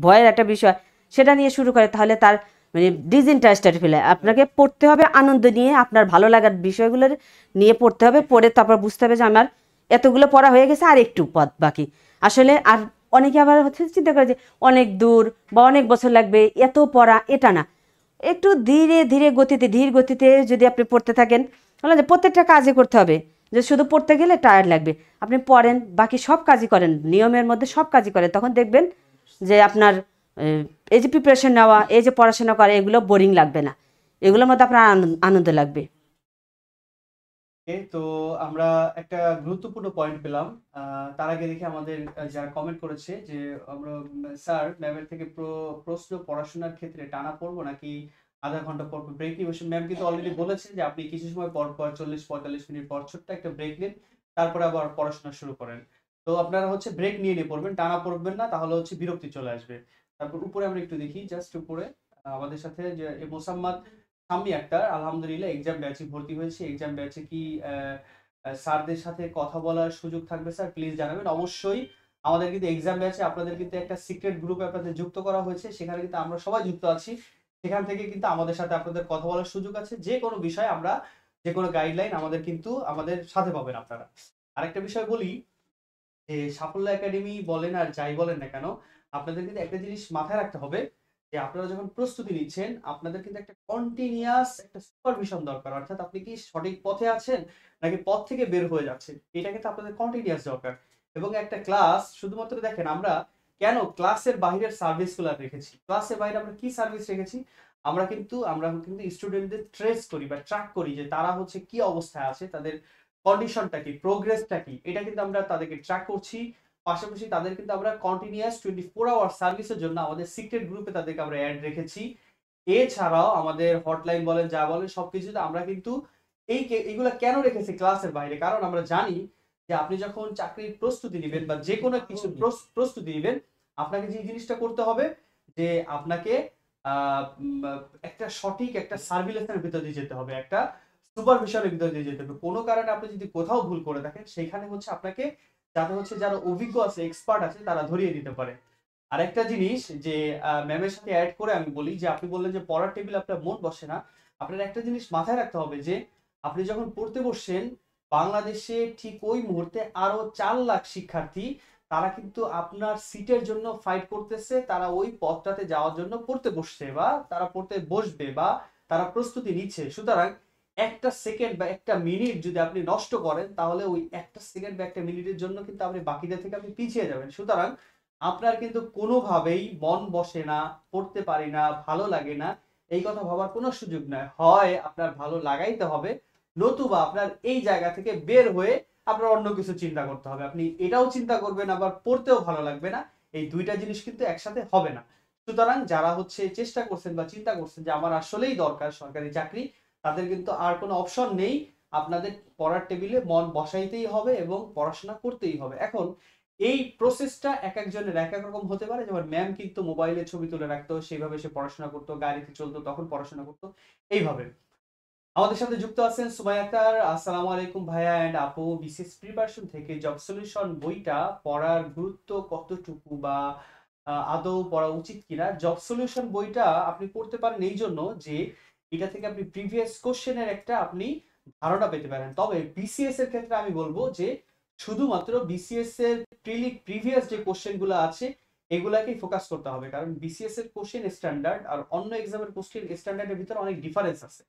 ভয়ের একটা বিষয়, সেটা নিয়ে শুরু করে, তাহলে তার মানে ডিসইন্টারেস্টেড ফেলে। আপনাকে পড়তে হবে আনন্দ নিয়ে, আপনার ভালো লাগার বিষয়গুলো নিয়ে পড়তে হবে, পড়ে তারপর বুঝতে হবে যে আমার এতগুলো পড়া হয়ে গেছে, আর একটু পথ বাকি। আসলে আর অনেকে আবার হচ্ছে চিন্তা করে যে অনেক দূর বা অনেক বছর লাগবে, এত পড়া, এটা না। একটু ধীরে ধীরে গতিতে, ধীর গতিতে যদি আপনি পড়তে থাকেন, বললাম যে প্রত্যেকটা কাজই করতে হবে, যে শুধু পড়তে গেলে টায়ার্ড লাগবে। আপনি পড়েন, বাকি সব কাজই করেন, নিয়মের মধ্যে সব কাজই করেন, তখন দেখবেন যে আপনার এই যে প্রিপারেশন নেওয়া, এই যে পড়াশোনা করা, এগুলো বোরিং লাগবে না, এগুলোর মধ্যে আপনার আনন্দ লাগবে। তো আমরা একটা গুরুত্বপূর্ণ পয়েন্ট পেলাম। তার আগে দেখি আমাদের যারা কমেন্ট করেছে, যে আমরা স্যার ম্যামের থেকে প্রশ্ন পড়াশোনার ক্ষেত্রে টানা পড়বো নাকি আধা ঘন্টা পর ব্রেক নিব? ম্যাম কিন্তু অলরেডি বলেছেন যে আপনি কিছু সময় পর পর 40-45 মিনিট পর ছোট্ট একটা ব্রেক নিন, তারপরে আবার পড়াশোনা শুরু করেন। তো আপনারা হচ্ছে ব্রেক নিয়ে নিয়ে পড়বেন, টানা পড়বেন না, তাহলে হচ্ছে বিরক্তি চলে আসবে। তারপর উপরে আমরা একটু দেখি, জাস্ট উপরে আমাদের সাথে যে মোসাম্মদ সাম্মি আক্তার আলহামদুলিল্লাহ এক্সাম ব্যাচে ভর্তি হয়েছে। এক্সাম ব্যাচে কি স্যারদের সাথে কথা বলার সুযোগ থাকবে স্যার? প্লিজ জানাবেন। অবশ্যই আমাদের কিন্তু এক্সাম ব্যাচে আপনাদের কিন্তু একটা সিক্রেট গ্রুপে আপনাদের যুক্ত করা হয়েছে, সেখানে কিন্তু আমরা সবাই যুক্ত আছি। সেখান থেকে কিন্তু আমাদের সাথে আপনাদের কথা বলার সুযোগ আছে। যে কোনো বিষয় আমরা, যে কোনো গাইডলাইন আমাদের কিন্তু আমাদের সাথে পাবেন আপনারা। আরেকটা বিষয় বলি, যে সাফল্য একাডেমি বলেন আর যাই বলেন না কেন, আপনাদের কিন্তু একটা জিনিস মাথায় রাখতে হবে, যে আপনারা যখন প্রস্তুতি নিচ্ছেন, আপনাদের কিন্তু একটা কন্টিনিউয়াস একটা সুপারভিশন দরকার। অর্থাৎ আপনি কি সঠিক পথে আছেন নাকি পথ থেকে বের হয়ে যাচ্ছেন, এটা কিন্তু আপনাদের কন্টিনিউয়াস দরকার। এবং একটা ক্লাস শুধুমাত্র দেখেন, আমরা কেন ক্লাসের বাইরের সার্ভিসগুলো রেখেছি, ক্লাসের বাইরে আমরা কি সার্ভিস রেখেছি, আমরা কিন্তু স্টুডেন্টদের ট্রেস করি বা ট্র্যাক করি, যে তারা হচ্ছে কি অবস্থায় আছে, তাদের কন্ডিশনটা কি, প্রোগ্রেসটা কি, এটা কিন্তু আমরা তাদেরকে ট্র্যাক করছি। পাশাপাশি তাদের কিন্তু আমরা কন্টিনিউয়াস 24 আওয়ার সার্ভিসের জন্য আমাদের সিক্রেট গ্রুপে তাদেরকে আমরা অ্যাড রেখেছি। এছাড়াও আমাদের হটলাইন বলেন, যা বলেন, সবকিছুতে আমরা কিন্তু এইগুলা কেন রেখেছি ক্লাসের বাইরে, কারণ আমরা জানি যে আপনি যখন চাকরির প্রস্তুতি নেবেন বা যে কোনো কিছু প্রস্তুতি নেবেন, আপনাকে যে জিনিসটা করতে হবে, যে আপনাকে একটা সঠিক একটা সার্ভিলেন্সের ভিতর দিয়ে যেতে হবে, একটা সুপারভিশনের ভিতরে দিয়ে যেতে হবে। কোনো কারণে আপনি যদি কোথাও ভুল করে থাকেন সেখানে হচ্ছে আপনাকে যাতে হচ্ছে যারা অভিজ্ঞ আছে, এক্সপার্ট আছে তারা ধরিয়ে দিতে পারে। আরেকটা জিনিস যে ম্যামের সাথে এড করে আমি বলি যে আপনি বললেন যে পড়ার টেবিলে আপনার মন বসে না। আপনার একটা জিনিস মাথায় রাখতে হবে যে আপনি যখন পড়তে বসছেন, বাংলাদেশে ঠিক ওই মুহূর্তে আরো 4 লাখ শিক্ষার্থী তারা কিন্তু আপনার সিটের জন্য ফাইট করতেছে, তারা ওই পথটাতে যাওয়ার জন্য পড়তে বসছে বা তারা পড়তে বসবে বা তারা প্রস্তুতি নিচ্ছে। সুতরাং একটা সেকেন্ড বা একটা মিনিট যদি আপনি নষ্ট করেন তাহলে ওই একটা সেকেন্ড বা একটা মিনিটের জন্য কিন্তু আপনি বাকিদের থেকে আপনি পিছিয়ে যাবেন। সুতরাং আপনার কিন্তু কোনোভাবেই মন বসে না, পড়তে পারি না, ভালো লাগে না, এই কথা ভাবার কোনো সুযোগ নাই। হয় আপনার ভালো লাগাইতে হবে, নতুবা আপনার এই জায়গা থেকে বের হয়ে আপনার অন্য কিছু চিন্তা করতে হবে। আপনি এটাও চিন্তা করবেন আবার পড়তেও ভালো লাগবে না। এই দুইটা জিনিস কিন্তু একসাথে হবে না। সুতরাং যারা হচ্ছে চেষ্টা করছেন বা চিন্তা করছেন যে আমার আসলেই দরকার সরকারি চাকরি, তাদের কিন্তু আর কোনো অপশন নেই। আপনাদের পড়ার টেবিলে মন বসাইতেই হবে এবং পড়াশোনা করতেই হবে। এখন এই প্রসেসটা এক একজনের এক এক রকম হতে পারে। যেমন ম্যাম কিন্তু মোবাইলে ছবি তুলে রাখতো, সেইভাবে সে পড়াশোনা করতো, গাড়িতে চলতো তখন পড়াশোনা করতো, এইভাবে। আমাদের সাথে যুক্ত আছেন সুমাইয়া আক্তার। আসসালামু আলাইকুম ভাইয়া এন্ড আপু। বিসিএস প্রিপারেশন থেকে জব সলিউশন বইটা পড়ার গুরুত্ব কতটুকু বা আদৌ পড়া উচিত কিনা? জব সলিউশন বইটা আপনি পড়তে পারেন এই জন্য যে এটা থেকে আপনি প্রিভিয়াস কোশ্চেনের একটা আপনি ধারণা পেতে পারেন। তবে বিসিএস এর ক্ষেত্রে আমি বলবো যে শুধুমাত্র বিসিএস এর প্রিভিয়াস যে কোশ্চেন গুলো আছে এগুলাকেই ফোকাস করতে হবে, কারণ বিসিএস এর কোশ্চেন স্ট্যান্ডার্ড আর অন্য এক্সামের কোশ্চেন স্ট্যান্ডার্ডের ভিতরে অনেক ডিফারেন্স আছে।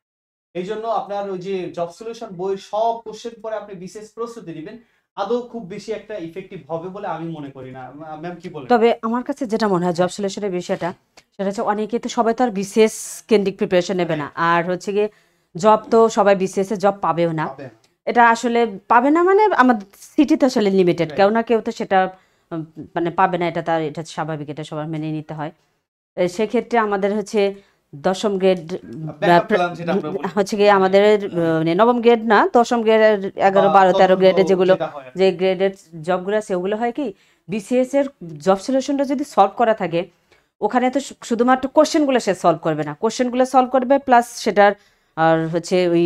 এই জন্য আপনার ওই যে জব সলিউশন বইয়ের সব কোশ্চেন পরে আপনি বিশেষ প্রস্তুতি দিবেন, আদৌ খুব বেশি একটা ইফেক্টিভ হবে বলে আমি মনে করি না। ম্যাম কি বলেন? তবে আমার কাছে যেটা মনে হয় জব সলিউশনের বিষয়টা, সেটা হচ্ছে অনেকে তো সবাই তো আর বিসিএস কেন্দ্রিক প্রিপারেশন নেবে না, আর হচ্ছে গিয়ে জব তো সবাই বিসিএস এ জব পাবেও না। পাবে না। এটা আসলে পাবে না মানে আমাদের সিটি তো আসলে লিমিটেড, Right. কেউ না কেউ তো সেটা মানে পাবে না, এটা স্বাভাবিক, এটা সবার মেনে নিতে হয়। সেক্ষেত্রে আমাদের হচ্ছে দশম গ্রেড ব্যাকআপ প্ল্যান যেটা আমরা বলি। হচ্ছে গিয়ে আমাদের মানে নবম গ্রেড না, দশম গ্রেড, 11, 12, 13 গ্রেডে যেগুলো যেটা হয় আর কি। যে গ্রেডের জবগুলো আছে ওগুলো হয় কি, বিসিএস এর জব সলিউশনটা যদি সলভ করা থাকে, ওখানে তো শুধুমাত্র কোশ্চেনগুলো সে সলভ করবে না, কোশ্চেনগুলো সলভ করবে প্লাস সেটার আর হচ্ছে ওই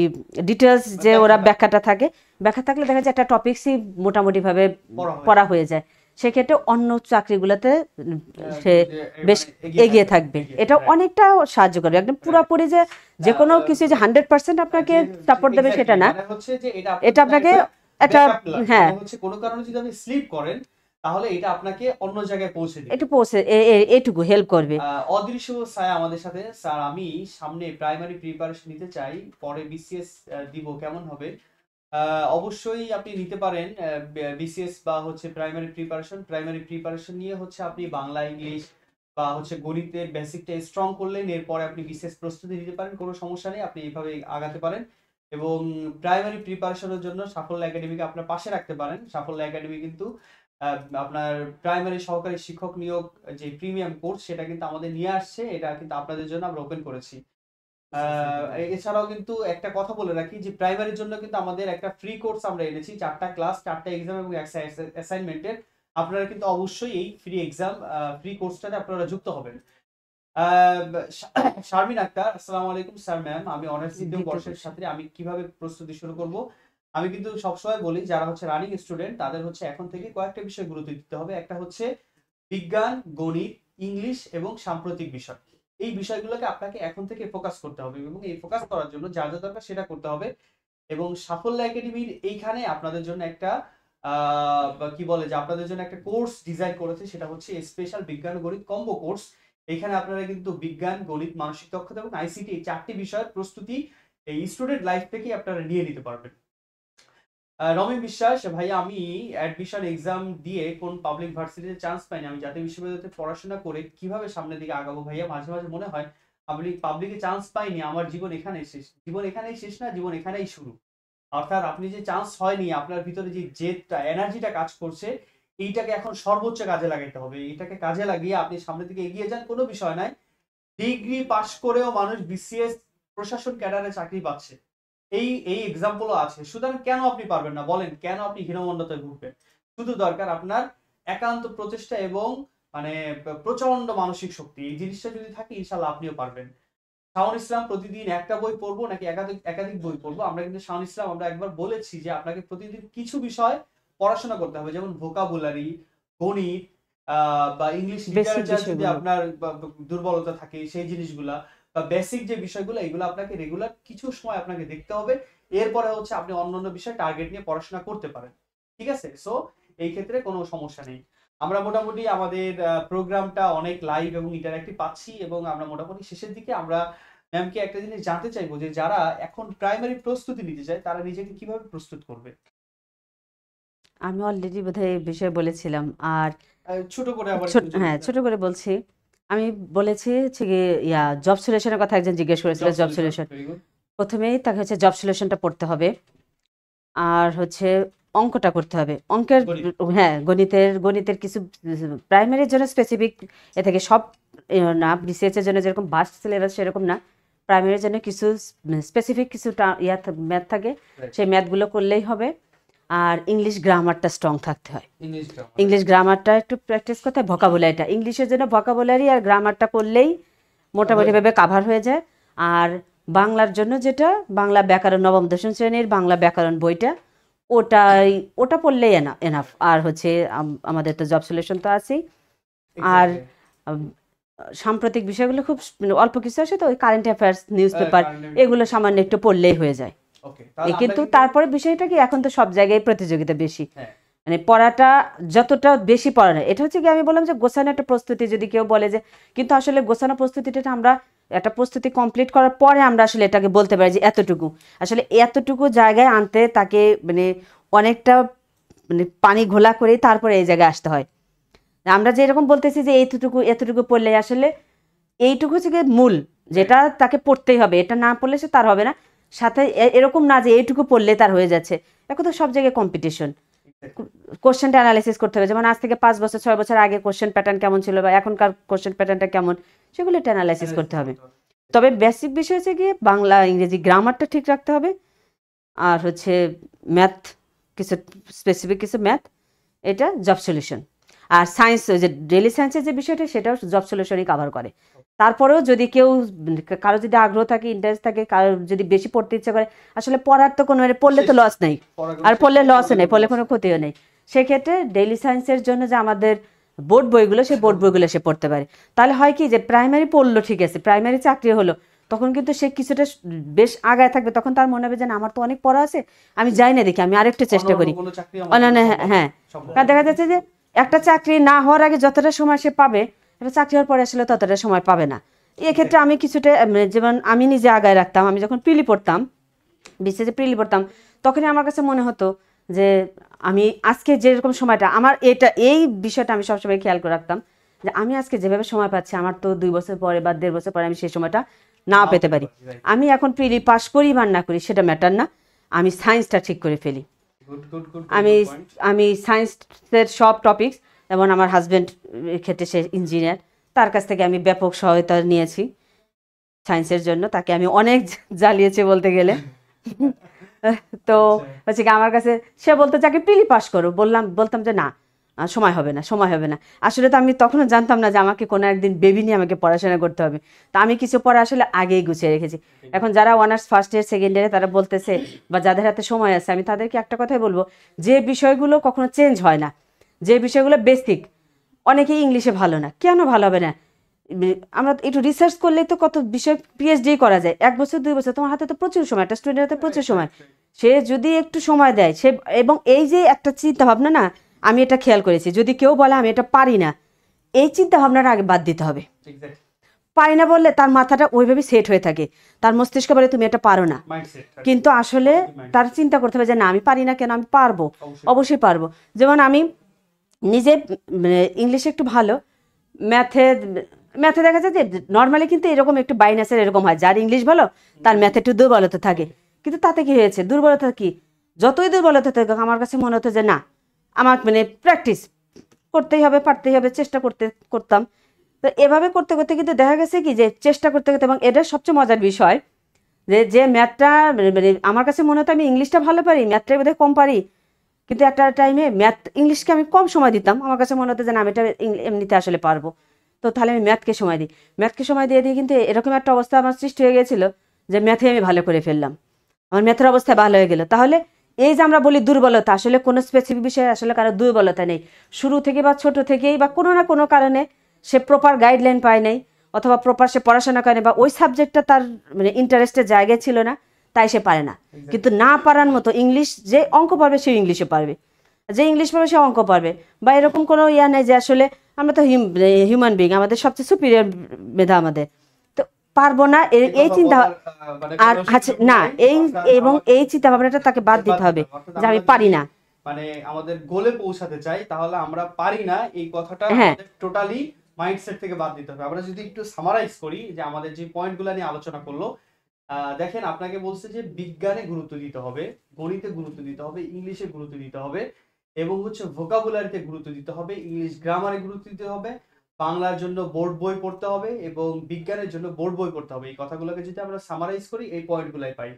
ডিটেলস যে ওরা ব্যাখ্যাটা থাকে, ব্যাখ্যা থাকলে দেখা যায় একটা টপিকসই মোটামুটিভাবে পড়া হয়। পড়া হয়ে যায়। সেক্ষেত্রে অন্য চাকরিগুলোতে সে যে বেশ মানে এগিয়ে থাকবে। এটা right. অনেকটা সাহায্য করবে, একদম পুরোপুরি যে কোনো কিছু যে 100% আপনাকে সাপোর্ট দেবে সেটা না, মানে হচ্ছে যে এটা এটা আপনাকে একটা ব্যাকআপ প্ল্যান। হ্যাঁ মানে হচ্ছে কোনো কারণে যদি আপনি স্লিপ করেন তাহলে এটা আপনাকে অন্য জায়গায় পৌঁছে দিবে। একটু পৌঁছে এটুকু হেল্প করবে। অদৃশ্য ছায়া আমাদের সাথে। স্যার আমি সামনে প্রাইমারি প্রিপারেশন নিতে চাই, পরে বিসিএস দিব, কেমন হবে? অবশ্যই আপনি নিতে পারেন বিসিএস বা হচ্ছে প্রাইমারি প্রিপারেশন নিয়ে হচ্ছে আপনি বাংলা, ইংলিশ বা হচ্ছে গণিতের বেসিকটা স্ট্রং করলেন, এরপরে আপনি বিসিএস প্রস্তুতি নিতে পারেন, কোনো সমস্যা নেই, আপনি এইভাবে আগাতে পারেন। এবং প্রাইমারি প্রিপারেশনের জন্য সাফল্য একাডেমিকে আপনার পাশে রাখতে পারেন। সাফল্য একাডেমি কিন্তু আপনার প্রাইমারি সহকারী শিক্ষক নিয়োগ যে প্রিমিয়াম কোর্স সেটা কিন্তু আমাদের নিয়ে আসছে, এটা কিন্তু আপনাদের জন্য আমরা ওপেন করেছি। এছাড়াও কিন্তু একটা কথা বলে রাখি যে প্রাইমারির জন্য কিন্তু আমাদের একটা ফ্রি কোর্স আমরা এনেছি, 4টা ক্লাস, 4টা এক্সাম এবং একটা অ্যাসাইনমেন্টের। আপনারা কিন্তু অবশ্যই এই ফ্রি কোর্সটাতে আপনারা যুক্ত হবেন। শারমিন আক্তার, আসসালামু আলাইকুম স্যার ম্যাম, আমি অনার্স দ্বিতীয় বর্ষের ছাত্রী, আমি কিভাবে প্রস্তুতি শুরু করব? আমি কিন্তু সবসময় বলি যারা হচ্ছে রানিং স্টুডেন্ট তাদের হচ্ছে এখন থেকে কয়েকটা বিষয় গুরুত্ব দিতে হবে। একটা হচ্ছে বিজ্ঞান, গণিত, ইংলিশ এবং সাম্প্রতিক বিষয়। এই বিষয়গুলোকে আপনাকে এখন থেকে ফোকাস করতে হবে এবং এই ফোকাস করার জন্য যা যা দরকার সেটা করতে হবে। এবং সাফল্য একাডেমির এইখানে আপনাদের জন্য একটা কি বলে যে আপনাদের জন্য একটা কোর্স ডিজাইন করেছে, সেটা হচ্ছে স্পেশাল বিজ্ঞান গণিত কম্বো কোর্স। এখানে আপনারা কিন্তু বিজ্ঞান, গণিত, মানসিক দক্ষতা এবং আইসিটি এই 4টি বিষয়ের প্রস্তুতি এই স্টুডেন্ট লাইফ থেকেই আপনারা নিয়ে নিতে পারবেন। রমি বিশ্বাস, ভাইয়া আমি অ্যাডমিশন এক্সাম দিয়ে কোন পাবলিক ভার্সিটিতে চান্স পাইনি, আমি জাতীয় বিশ্ববিদ্যালয়তে পড়াশোনা করে কিভাবে সামনের দিকে আগাবো? ভাইয়া মাঝে মাঝে মনে হয় আমি পাবলিকে চান্স পাইনি, আমার জীবন এখানেই শেষ। জীবন এখানেই শেষ না, জীবন এখানেই শুরু। অর্থাৎ আপনি যে চান্স হয়নি, আপনার ভিতরে যে জেদটা, এনার্জিটা কাজ করছে, এইটাকে এখন সর্বোচ্চ কাজে লাগাইতে হবে। এটাকে কাজে লাগিয়ে আপনি সামনের দিকে এগিয়ে যান, কোনো বিষয় নাই। ডিগ্রি পাশ করেও মানুষ বিসিএস প্রশাসন ক্যাডারে চাকরি পাচ্ছে, এই এই এক্সাম্পলও আছে। সুতরাং কেন আপনি পারবেন না বলেন? কেন আপনি হীনমন্যতায় ভুগবেন? শুধু দরকার আপনার একান্ত প্রচেষ্টা এবং মানে প্রচন্ড মানসিক শক্তি। এই জিনিসটা যদি থাকে ইনশাল্লাহ আপনিও পারবেন। শাওন ইসলাম প্রতিদিন একটা বই পড়বো নাকি একাধিক একাধিক বই পড়বো? আমরা কিন্তু শাওন ইসলাম আমরা একবার বলেছি যে আপনাকে প্রতিদিন কিছু বিষয় পড়াশোনা করতে হবে, যেমন ভোকাবুলারি, গণিত, বা ইংলিশ বেসিক লিটারেচার যদি বিষয়গুলো। আপনার দুর্বলতা থাকে সেই জিনিসগুলা, বা বেসিক যে বিষয়গুলো এগুলো আপনাকে রেগুলার কিছু সময় আপনাকে দেখতে হবে। এরপরে হচ্ছে আপনি অন্যান্য বিষয় টার্গেট নিয়ে পড়াশোনা করতে পারেন। ঠিক আছে? সো এই ক্ষেত্রে কোনো সমস্যা নেই। আমরা মোটামুটি আমাদের প্রোগ্রামটা অনেক লাইভ এবং ইন্টারঅ্যাক্টিভ পাচ্ছি, এবং আমরা মোটামুটি শেষের দিকে আমরা ম্যামকে একটা জিনিস জানতে চাইবো যে যারা এখন প্রাইমারি প্রস্তুতি নিতে চায় তারা নিজেকে কিভাবে প্রস্তুত করবে? আমি অলরেডি বোধহয় এই বিষয়ে বলেছিলাম। আর ছোট করে আবার একটু যদি হ্যাঁ, বলেন। ছোট করে বলছি। আমি বলেছি হচ্ছে গিয়ে জব সলিউশনের কথা একজন জিজ্ঞেস করেছিল, job job solution solution. Very good. প্রথমেই তাকে হচ্ছে জব সলিউশনটা পড়তে হবে, আর হচ্ছে অঙ্কটা করতে হবে। অঙ্কের গণিত। হ্যাঁ, গণিতের কিছু প্রাইমারির জন্য স্পেসিফিক এ থেকে সব না, বিসিএস এর জন্য যেরকম বাস্ট সিলেবাস সেরকম না, প্রাইমারির জন্য কিছু স্পেসিফিক কিছু ম্যাথ থাকে, Right. সেই ম্যাথগুলো করলেই হবে। আর ইংলিশ গ্রামারটা স্ট্রং থাকতে হয়। English grammar. ইংলিশ গ্রামারটা একটু প্র্যাকটিস করতে হয়, ভোকাবুলারিটা ইংলিশের জন্য ভোকাবুলারি আর গ্রামারটা করলেই মোটামুটিভাবে কাভার হয়ে যায়। আর বাংলার জন্য যেটা বাংলা ব্যাকরণ, নবম দশম শ্রেণীর বাংলা ব্যাকরণ বইটা, ওটা পড়লেই এনাফ। আর হচ্ছে আমাদের তো জব সলিউশন তো আছেই। আর Exactly. আম, সাম্প্রতিক বিষয়গুলো খুব অল্প কিছু আসে, তো ওই current affairs, news paper, current affairs এগুলো সামান্য একটু পড়লেই হয়ে যায়। Okay, তাহলে আমরা কিন্তু তারপরে বিষয়টা কি, এখন তো সব জায়গায় প্রতিযোগিতা বেশি, হ্যাঁ, মানে পড়াটা যতটা বেশি পড়া না, এটা হচ্ছে কি আমি বললাম যে গোছানো একটা প্রস্তুতি, যদি কেউ বলে যে, কিন্তু আসলে গোছানো প্রস্তুতিটা আমরা একটা প্রস্তুতি কমপ্লিট করার পরে আমরা আসলে এটাকে বলতে পারি যে এতটুকু, আসলে এতটুকু জায়গায় আনতে তাকে মানে অনেকটা মানে পানি ঘোলা করেই তারপরে এই জায়গায় আসতে হয়। আমরা যেরকম বলতেছি যে এতটুকু এতটুকু পড়লে, আসলে এইটুকু হচ্ছে গিয়ে মূল, যেটা তাকে পড়তেই হবে, এটা না পড়লে সে তার হবে না। সাথে এরকম না যে এইটুকু পড়লে তার হয়ে যাচ্ছে। এখন তো সব জায়গায় কম্পিটিশন, কোশ্চেনটা অ্যানালাইসিস করতে হবে, যেমন আজ থেকে 5 বছর 6 বছর আগে কোশ্চেন প্যাটার্ন কেমন ছিল বা এখনকার কোশ্চেন প্যাটার্নটা কেমন, সেগুলো একটা অ্যানালাইসিস করতে হবে। তবে বেসিক বিষয় হচ্ছে গিয়ে বাংলা ইংরেজি গ্রামারটা ঠিক রাখতে হবে, আর হচ্ছে ম্যাথ, কিছু স্পেসিফিক কিছু ম্যাথ, এটা জব সলিউশন। আর সায়েন্স, ওই যে ডেইলি সায়েন্সের যে বিষয়টা, সেটাও জব সলিউশনই কভার করে। তারপরেও যদি কেউ, কারো যদি আগ্রহ থাকে, ইন্টারেস্ট থাকে, কারো যদি বেশি পড়তে ইচ্ছে করে, আসলে পড়ার তো কোনো, পড়লে তো লস নেই, আর পড়লে লসও নেই, পড়লে কোনো ক্ষতিও নেই। সেক্ষেত্রে ডেইলি সায়েন্সের জন্য যে আমাদের বোর্ড বইগুলো, সেই বোর্ড বইগুলো সে পড়তে পারে। তাহলে হয় কি যে প্রাইমারি পড়লো ঠিক আছে, প্রাইমারি চাকরি হলো, তখন কিন্তু সে কিছুটা বেশ আগায় থাকবে, তখন তার মনে হবে যে না, আমার তো অনেক পড়া আছে, আমি যাই না, দেখি আমি আরেকটু চেষ্টা করি। কোনো চাকরি অন্যান্য, হ্যাঁ, কারণ দেখা যাচ্ছে যে একটা চাকরি না হওয়ার আগে যতটা সময় সে পাবে, একটা চাকরি হওয়ার পরে আসলে ততটা সময় পাবে না। এক্ষেত্রে আমি কিছুটা যেমন আমি নিজে আগায় রাখতাম, আমি যখন প্রিলি পড়তাম, বিশেষ প্রিলি পড়তাম, তখনই আমার কাছে মনে হতো যে আমি আজকে যেরকম সময়টা আমার, এই বিষয়টা আমি সবসময় খেয়াল করে রাখতাম যে আমি আজকে যেভাবে সময় পাচ্ছি, আমার তো 2 বছর পরে বা 1.5 বছর পরে আমি সেই সময়টা নাও পেতে পারি। আমি এখন প্রিলি পাস করি বা না করি সেটা ম্যাটার না, আমি সায়েন্সটা ঠিক করে ফেলি। আমি আমি সায়েন্সের সব টপিকস, যেমন আমার হাজব্যান্ড ক্ষেত্রে সে ইঞ্জিনিয়ার, তার কাছ থেকে আমি ব্যাপক সহায়তা নিয়েছি সায়েন্সের জন্য, তাকে আমি অনেক জ্বালিয়েছি বলতে গেলে। তো হচ্ছে কি আমার কাছে সে বলতো যে আগে প্রিলি পাস করো, বলতাম যে না, সময় হবে না, সময় হবে না। আসলে তো আমি তখনও জানতাম না যে আমাকে কোনো একদিন বেবি নিয়ে আমাকে পড়াশোনা করতে হবে। তা আমি কিছু পড়া আসলে আগেই গুছিয়ে রেখেছি। এখন যারা অনার্স ফার্স্ট ইয়ার সেকেন্ড ইয়ারে তারা বলতেছে, বা যাদের হাতে সময় আছে, আমি তাদেরকে একটা কথাই বলবো, যে বিষয়গুলো কখনো চেঞ্জ হয় না, যে বিষয়গুলো বেসিক, অনেকেই ইংলিশে ভালো না, কেন ভালো হবে না? আমরা একটু রিসার্চ করলেই তো কত বিষয় পিএইচডি করা যায়, 1 বছর 2 বছর, তোমার হাতে তো প্রচুর সময়, একটা স্টুডেন্টের হাতে প্রচুর সময়, সে যদি একটু সময় দেয় সে, এবং এই যে একটা চিন্তা ভাবনা না, আমি এটা খেয়াল করেছি, যদি কেউ বলে আমি এটা পারি না, এই চিন্তা ভাবনাটা আগে বাদ দিতে হবে। পারি না বললে তার মাথাটা ওইভাবে সেট হয়ে থাকে, তার মস্তিষ্ক বলে তুমি এটা পারো না, কিন্তু আসলে তার চিন্তা করতে হবে যে না, আমি পারি না কেন, আমি পারবো, অবশ্যই পারবো। যেমন আমি নিজে ইংলিশে একটু ভালো, ম্যাথে ম্যাথে দেখা যায় যে নর্মালি কিন্তু এরকম একটু বাইনাসের এরকম হয়, যার ইংলিশ ভালো তার ম্যাথে একটু দুর্বলতা থাকে, কিন্তু তাতে কি হয়েছে, দুর্বলতা কি, যতই দুর্বলতা থাকে আমার কাছে মনে হতো যে না, আমার প্র্যাকটিস করতেই হবে, পারতেই হবে, চেষ্টা করতাম। তো এভাবে করতে করতে কিন্তু দেখা গেছে কি যে চেষ্টা করতে করতে, এবং এটা সবচেয়ে মজার বিষয় যে ম্যাথটা আমার কাছে মনে হতো আমি ইংলিশটা ভালো পারি, ম্যাথটা বোধহয় কম পারি, কিন্তু একটা টাইমে ইংলিশকে আমি কম সময় দিতাম, আমার কাছে মনে হতো যে না, আমি এটা এমনিতে আসলে পারবো। তো তাহলে আমি ম্যাথকে সময় দিই। ম্যাথকে সময় দিয়ে দিয়ে কিন্তু এরকম একটা অবস্থা আমার সৃষ্টি হয়ে গিয়েছিল যে ম্যাথে আমি ভালো করে ফেললাম, আমার ম্যাথের অবস্থা ভালো হয়ে গেল। তাহলে এই যে আমরা বলি দুর্বলতা, আসলে কোনো স্পেসিফিক বিষয়ে আসলে কারো দুর্বলতা নেই। শুরু থেকে বা ছোট থেকেই বা কোনো না কোনো কারণে সে প্রপার গাইডলাইন পায় নাই, অথবা প্রপার সে পড়াশোনা করে বা ওই সাবজেক্টটা তার মানে ইন্টারেস্টের জায়গায় ছিল না, তাই সে পারে না। কিন্তু না পারার মতো ইংলিশ, যে অঙ্ক পারবে সে ইংলিশে পারবে, যে ইংলিশ পারবে সে অঙ্ক পারবে, বা এরকম কোনো ইয়া নেই যে আসলে আমরা তো হিউম্যান বিং, আমাদের সবচেয়ে সুপিরিয়র মেধা আমাদের, তো পারবো না এই এই কথা চিন্তা। বলার মানে আর কোনো আচ্ছা সুযোগ না, নাই, এই অর্থাৎ এবং আমাকে এই চিন্তা ভাবনাটা তাকে বাদ বাদ দিতে দিতে হবে হবে। অর্থাৎ যে আমি আমরা পারি যদি না। মানে আমাদের গোলে পৌঁছাতে চাই, তাহলে আমরা পারি না এই কথাটা হ্যাঁ, আমাদের টোটালি মাইন্ডসেট থেকে বাদ দিতে হবে। আমরা যদি একটু সামারাইজ করি যে আমাদের যে পয়েন্টগুলো নিয়ে আলোচনা করলো, দেখেন আপনাকে বলছে যে বিজ্ঞানে গুরুত্ব দিতে হবে, গণিতে গুরুত্ব দিতে হবে, ইংলিশে গুরুত্ব দিতে হবে, এবং হচ্ছে ভোকাবুলারিতে গুরুত্ব দিতে হবে, ইংলিশ গ্রামারে গুরুত্ব দিতে হবে, বাংলার জন্য বোর্ড বই পড়তে হবে, এবং বিজ্ঞানের জন্য বোর্ড বই পড়তে হবে। এই কথাগুলোকে যদি আমরা সামারাইজ করি, এই পয়েন্টগুলাই পাই।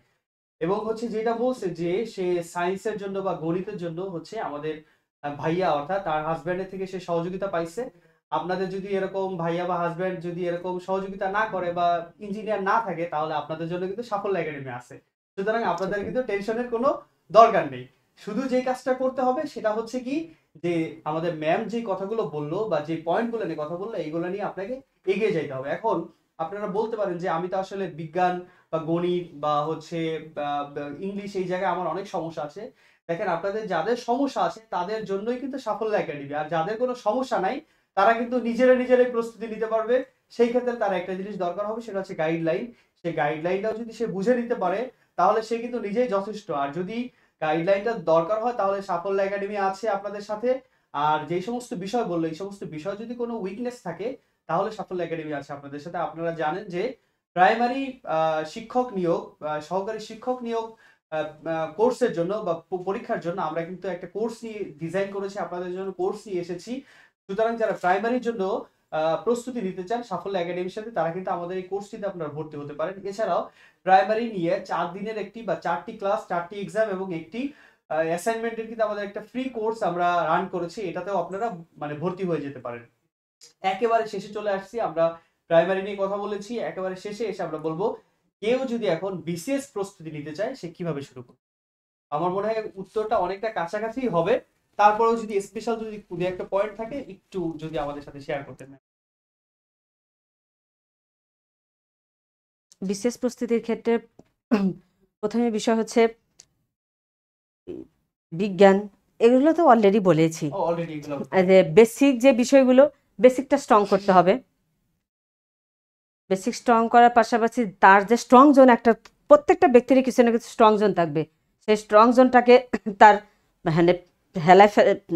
এবং হচ্ছে যেটা বলছে যে সে সায়েন্সের জন্য বা গণিতের জন্য হচ্ছে আমাদের ভাইয়া অর্থাৎ তার হাজব্যান্ডের থেকে সে সহযোগিতা পাইছে। আপনাদের যদি এরকম ভাইয়া বা হাজব্যান্ড যদি এরকম সহযোগিতা না করে বা ইঞ্জিনিয়ার না থাকে, তাহলে আপনাদের জন্য কিন্তু সাফল্য একাডেমি আছে। সুতরাং আপনাদের সেটাই। কিন্তু টেনশনের কোনো দরকার নেই। শুধু যে কাজটা করতে হবে সেটা হচ্ছে কি, যে আমাদের ম্যাম যে কথাগুলো বললো বা যে পয়েন্টগুলো নিয়ে কথা বললো, এইগুলো নিয়ে আপনাকে এগিয়ে যাইতে হবে। এখন আপনারা বলতে পারেন যে আমি তো আসলে বিজ্ঞান বা গণিত বা হচ্ছে ইংলিশ, এই জায়গায় আমার অনেক সমস্যা আছে। দেখেন আপনাদের যাদের সমস্যা আছে তাদের জন্যই কিন্তু সাফল্য একাডেমি, আর যাদের কোনো সমস্যা নাই তারা কিন্তু নিজেরাই প্রস্তুতি নিতে পারবে। সেই ক্ষেত্রে তার একটা জিনিস দরকার হবে, সেটা হচ্ছে গাইডলাইন। সেই গাইডলাইনটাও যদি সে বুঝে নিতে পারে, তাহলে সে কিন্তু নিজেই যথেষ্ট। আর যদি গাইডলাইনটা দরকার হয়, তাহলে সাফল্য একাডেমি আছে আপনাদের সাথে। আর যে সমস্ত বিষয় বললো, এই সমস্ত বিষয় যদি কোনো উইকনেস থাকে, তাহলে সাফল্য একাডেমি আছে আপনাদের সাথে। আপনারা জানেন যে প্রাইমারি শিক্ষক নিয়োগ, সহকারী শিক্ষক নিয়োগ কোর্সের জন্য বা পরীক্ষার জন্য আমরা কিন্তু একটা কোর্স নিয়ে ডিজাইন করেছি, আপনাদের জন্য কোর্স নিয়ে এসেছি। সুতরাং যারা প্রাইমারির জন্য প্রস্তুতি নিতে চান সাফল্য একাডেমির সাথে, তারা কিন্তু আমাদের এই কোর্সটিতে আপনারা ভর্তি হতে পারেন। এছাড়াও প্রাইমারি নিয়ে 4 দিনের একটি বা 4টি ক্লাস, 4টি এক্সাম এবং একটি অ্যাসাইনমেন্টের কিন্তু আমাদের একটা ফ্রি কোর্স আমরা রান করেছি, এটাতেও আপনারা মানে ভর্তি হয়ে যেতে পারেন। একেবারে শেষে চলে আসছি, আমরা প্রাইমারি নিয়ে কথা বলেছি, একেবারে শেষে এসে আমরা বলবো কেউ যদি এখন বিসিএস প্রস্তুতি নিতে চায় সে কিভাবে শুরু করবে। আমার মনে হয় উত্তরটা অনেকটা কাছাকাছি হবে। তারপরেও যদি স্পেশাল যদি দু একটা পয়েন্ট থাকে, একটু যদি আমাদের সাথে শেয়ার করতেন। বিশেষ প্রস্তুতির ক্ষেত্রে প্রথমে বিষয় হচ্ছে বিজ্ঞান, এগুলো তো অলরেডি বলেছি। অলরেডি এগুলো বেসিক যে বিষয়গুলো, বেসিকটা স্ট্রং করতে হবে। বেসিক স্ট্রং করার পাশাপাশি তার যে স্ট্রং জোন, একটা প্রত্যেকটা ব্যক্তিরই কিছু না কিছু স্ট্রং জোন থাকবে, সেই স্ট্রং জোনটাকে তার মানে হেলায়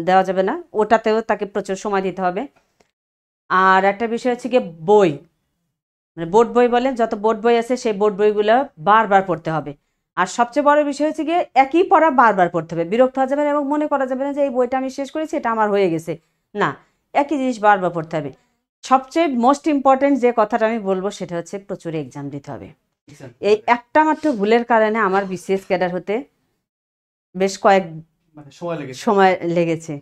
দেওয়া যাবে না, ওটাতেও তাকে প্রচুর সময় দিতে হবে। আর একটা বিষয় হচ্ছে গিয়ে বই, মানে বোর্ড বই বলেন, যত বোর্ড বই আছে সেই বোর্ড বইগুলো বারবার পড়তে হবে। আর সবচেয়ে বড় বিষয় হচ্ছে গিয়ে একই পড়া বারবার পড়তে হবে, বিরক্ত হওয়া যাবে না এবং মনে করা যাবে না যে এই বইটা আমি শেষ করেছি, এটা আমার হয়ে গেছে। না, একই জিনিস বারবার পড়তে হবে। সবচেয়ে মোস্ট ইম্পর্টেন্ট যে কথাটা আমি বলবো সেটা হচ্ছে প্রচুর এক্সাম দিতে হবে। এই একটা মাত্র ভুলের কারণে আমার বিসিএস ক্যাডার হতে বেশ কয়েক মানে সময় লেগেছে। সময় লেগেছে।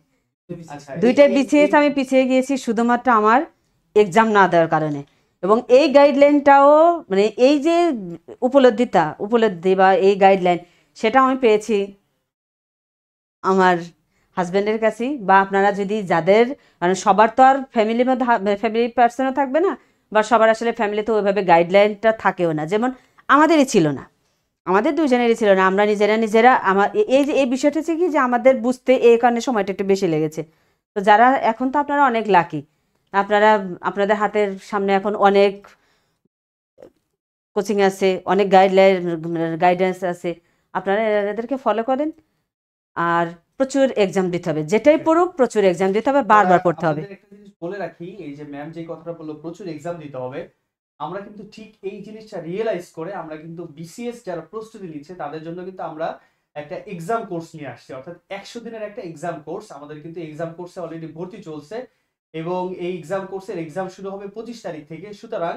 আচ্ছা, দুইটাই বিসিএস আমি পিছিয়ে গিয়েছি শুধুমাত্র আমার এক্সাম না দেওয়ার কারণে। এবং এই গাইডলাইনটাও মানে এই যে উপলব্ধি বা এই গাইডলাইন, সেটা আমি পেয়েছি আমার হাজব্যান্ডের কাছেই। বা আপনারা যদি যাদের মানে সবার তো আর ফ্যামিলির মধ্যে ফ্যামিলি পার্সনও থাকবে না, বা সবার আসলে ফ্যামিলিতে ওইভাবে গাইডলাইনটা থাকেও না, যেমন আমাদেরই ছিল না, আমাদের দুজনেরই ছিল না। আমরা নিজেরা আমার এই যে এই বিষয়টা হচ্ছে কি যে আমাদের বুঝতে এই কারণে সময়টা একটু বেশি লেগেছে। তো যারা এখন, তো আপনারা অনেক লাকি, আপনারা আপনাদের হাতের সামনে এখন অনেক কোচিং আছে, অনেক গাইডেন্স আছে, আপনারা এদেরকে ফলো করেন। আর প্রচুর এক্সাম দিতে হবে, যেটাই পড়ুক প্রচুর এক্সাম দিতে হবে, বারবার পড়তে হবে। আপনাদের একটা জিনিস বলে রাখি, এই যে ম্যাম যে কথাটা বললো প্রচুর এক্সাম দিতে হবে, আমরা কিন্তু ঠিক এই জিনিসটা রিয়েলাইজ করে আমরা কিন্তু বিসিএস যারা প্রস্তুতি নিচ্ছে তাদের জন্য কিন্তু আমরা একটা এক্সাম কোর্স নিয়ে আসছি, অর্থাৎ 100 দিনের একটা এক্সাম কোর্স। আমাদের কিন্তু এক্সাম কোর্সে অলরেডি ভর্তি চলছে এবং এই এক্সাম কোর্সের এক্সাম শুরু হবে 25 তারিখ থেকে। সুতরাং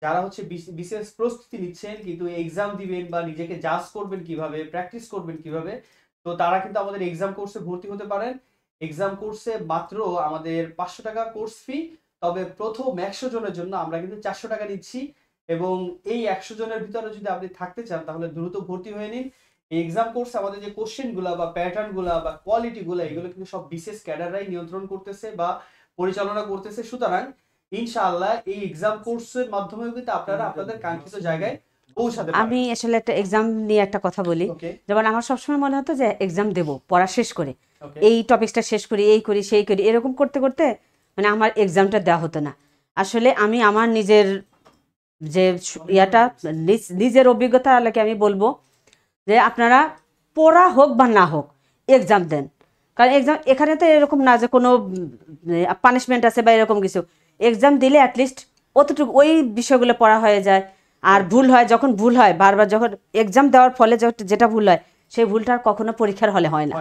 যারা হচ্ছে বিসিএস প্রস্তুতি নিচ্ছেন কিন্তু এক্সাম দিবেন বা নিজেকে জাজ করবেন কিভাবে, প্র্যাকটিস করবেন কিভাবে, তো তারা কিন্তু আমাদের এক্সাম কোর্সে ভর্তি হতে পারেন। এক্সাম কোর্সে মাত্র আমাদের 500 টাকা কোর্স ফি। তবে প্রথম 100 জনের জন্য আমরা কিন্তু 400 টাকা নিচ্ছি, এবং এই 100 জনের ভিতরে যদি আপনি থাকতে চান তাহলে দ্রুত ভর্তি হয়ে নিন। এই এক্সাম কোর্স আমাদের যে কোশ্চেন গুলা বা প্যাটার্ন গুলা বা কোয়ালিটি গুলা, এগুলো কিন্তু সব বিশেষ ক্যাডাররাই নিয়ন্ত্রণ করতেছে বা পরিচালনা করতেছে। সুতরাং ইনশাআল্লাহ এই এক্সাম কোর্সের মাধ্যমে কিন্তু আপনারা আপনাদের কাঙ্ক্ষিত জায়গায় পৌঁছাতে আমি পারবেন। আসলে একটা এক্সাম নিয়ে একটা কথা বলি। ওকে যেমন আমার সবসময় মনে হতো যে এক্সাম দেব পড়া শেষ করে, ওকে এই টপিকসটা শেষ করি, এই করি সেই করি, এরকম করতে করতে মানে আমার এক্সামটা দেওয়া হতো না। আসলে আমি আমার নিজের যে ইয়াটা নিজের অভিজ্ঞতা আলোকে আমি বলবো যে আপনারা পড়া হোক বা না হোক এক্সাম দেন। কারণ এক্সাম এখানে তো এরকম না যে কোনো পানিশমেন্ট আছে বা এরকম কিছু। এক্সাম দিলে অ্যাটলিস্ট অতটুকু ওই বিষয়গুলো পড়া হয়ে যায়। আর ভুল হয়, যখন ভুল হয় বারবার, যখন এক্সাম দেওয়ার ফলে যেটা ভুল হয় সেই ভুলটা আর কখনো পরীক্ষার হলে হয় না।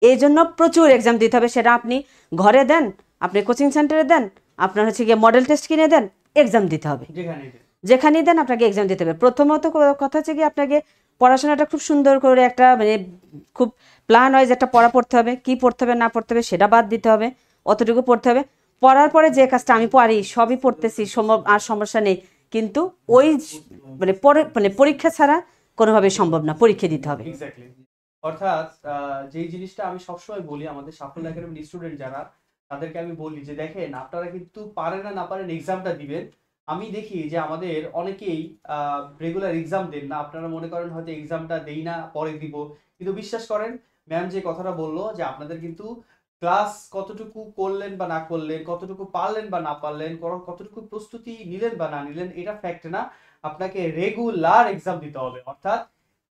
এই জন্য প্রচুর এক্সাম দিতে হবে। সেটা আপনি ঘরে দেন, আপনি কোচিং সেন্টারে দেন, আপনার হচ্ছে গিয়ে মডেল টেস্ট কিনে দেন, এক্সাম দিতে হবে। যেখানেই দেন আপনাকে এক্সাম দিতে হবে। প্রথমত কথা হচ্ছে কি আপনাকে পড়াশোনাটা খুব সুন্দর করে একটা মানে খুব প্ল্যান ওয়াইজ একটা পড়া পড়তে হবে। কি পড়তে হবে না পড়তে হবে সেটা বাদ দিতে হবে, অতটুকু পড়তে হবে। পড়ার পরে যে কাজটা আমি পারি সবই পড়তেছি, আর সমস্যা নেই, কিন্তু ওই মানে পরীক্ষা ছাড়া কোনোভাবেই সম্ভব না, পরীক্ষা দিতে হবে। এক্স্যাক্টলি। অর্থাৎ যেই জিনিসটা আমি সবসময় বলি আমাদের সাফল্য একাডেমির স্টুডেন্ট যারা, তাদেরকে আমি বলি যে দেখেন আপনারা কিন্তু পারেন না পারেন এক্সামটা দিবেন। আমি দেখি যে আমাদের অনেকেই রেগুলার এক্সাম দেন না। আপনারা মনে করেন হয়তো এক্সামটা দেই না, পরে দিব, কিন্তু বিশ্বাস করেন ম্যাম যে কথাটা বললো যে আপনাদের কিন্তু ক্লাস কতটুকু করলেন বা না করলেন, কতটুকু পারলেন বা না পারলেন, কতটুকু প্রস্তুতি নিলেন বা না নিলেন, এটা ফ্যাক্ট না। আপনাকে রেগুলার এক্সাম দিতে হবে। অর্থাৎ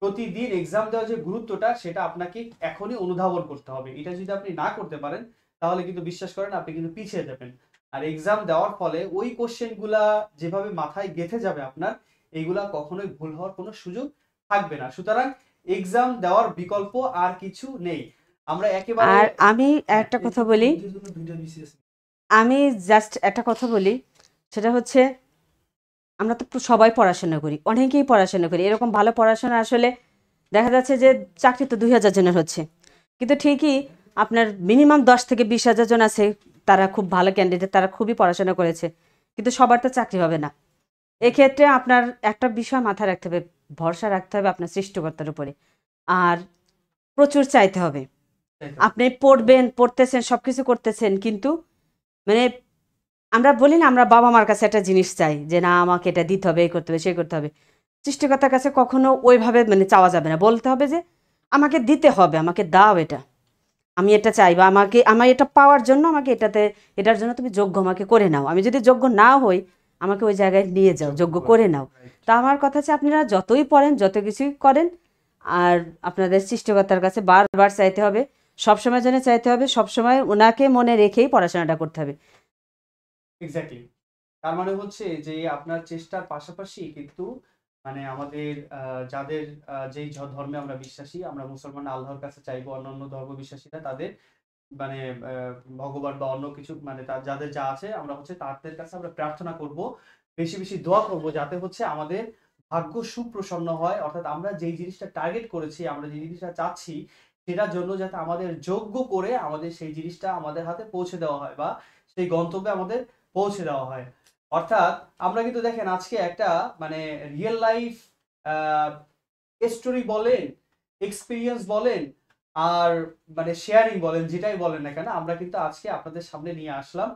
প্রতিদিন এক্সাম দেওয়ার যে গুরুত্বটা সেটা আপনাকে এখনই অনুধাবন করতে হবে। এটা যদি আপনি না করতে পারেন তাহলে কিন্তু বিশ্বাস করেন আপনি কিন্তু পিছিয়ে যাবেন। আর এক্সাম দেওয়ার ফলে ওই কোশ্চেনগুলা যেভাবে মাথায় গেঁথে যাবে আপনার, এইগুলা কখনোই ভুল হওয়ার কোনো সুযোগ থাকবে না। সুতরাং এক্সাম দেওয়ার বিকল্প আর কিছু নেই। আমরা একেবারে আর আমি একটা কথা বলি, আমি জাস্ট একটা কথা বলি, সেটা হচ্ছে আমরা তো সবাই পড়াশোনা করি, অনেকেই পড়াশোনা করি। এরকম ভালো পড়াশোনা আসলে দেখা যাচ্ছে যে চাকরি তো 2000 জনের হচ্ছে, কিন্তু ঠিকই আপনার মিনিমাম 10 থেকে 20,000 জন আছে, তারা খুব ভালো ক্যান্ডিডেট, তারা খুবই পড়াশোনা করেছে, কিন্তু সবার তো চাকরি হবে না। এক্ষেত্রে আপনার একটা বিষয় মাথায় রাখতে হবে, ভরসা রাখতে হবে আপনার সৃষ্টিকর্তার উপরে, আর প্রচুর চাইতে হবে। আপনি পড়বেন, পড়তেছেন, সবকিছু করতেছেন, কিন্তু মানে আমরা বলি না, আমরা বাবা মার কাছে একটা জিনিস চাই যে না আমাকে এটা দিতে হবে, এই করতে হবে, সেই করতে হবে। সৃষ্টিকর্তার কাছে কখনো ওইভাবে মানে চাওয়া যাবে না, বলতে হবে যে আমাকে দিতে হবে, আমাকে দাও এটা, আমি এটা চাই, বা আমাকে আমার এটা পাওয়ার জন্য আমাকে এটার জন্য তুমি যোগ্য আমাকে করে নাও। আমি যদি যোগ্য না হই আমাকে ওই জায়গায় নিয়ে যাও, যোগ্য করে নাও। তা আমার কথা হচ্ছে আপনারা যতই পড়েন, যত কিছুই করেন, আর আপনাদের সৃষ্টিকর্তার কাছে বারবার চাইতে হবে, সবসময় জন্য চাইতে হবে, সবসময় ওনাকে মনে রেখেই পড়াশোনাটা করতে হবে। এক্স্যাক্টলি। তার মানে হচ্ছে যে আপনার চেষ্টার পাশাপাশি কিন্তু মানে আমাদের যাদের যেই ধর্মে আমরা বিশ্বাসী, আমরা মুসলমান আল্লাহর কাছে চাইবো, অন্যান্য ধর্ম বিশ্বাসীরা তাদের মানে ভগবান বা অন্য কিছু মানে যাদের যা আছে আমরা হচ্ছে তাদের কাছে আমরা প্রার্থনা করব, বেশি বেশি দোয়া করব, যাতে হচ্ছে আমাদের ভাগ্য সুপ্রসন্ন হয়। অর্থাৎ আমরা যেই জিনিসটা টার্গেট করেছি, আমরা যে জিনিসটা চাচ্ছি, সেটার জন্য যাতে আমাদের যোগ্য করে আমাদের সেই জিনিসটা আমাদের হাতে পৌঁছে দেওয়া হয় বা সেই গন্তব্যে আমাদের পৌঁছে দেওয়া হয়। অর্থাৎ আমরা কিন্তু দেখেন আজকে একটা মানে রিয়েল লাইফ স্টোরি বলেন, এক্সপিরিয়েন্স বলেন, আর মানে শেয়ারিং বলেন, যেটাই বলেন না কেন, আমরা কিন্তু আজকে আপনাদের সামনে নিয়ে আসলাম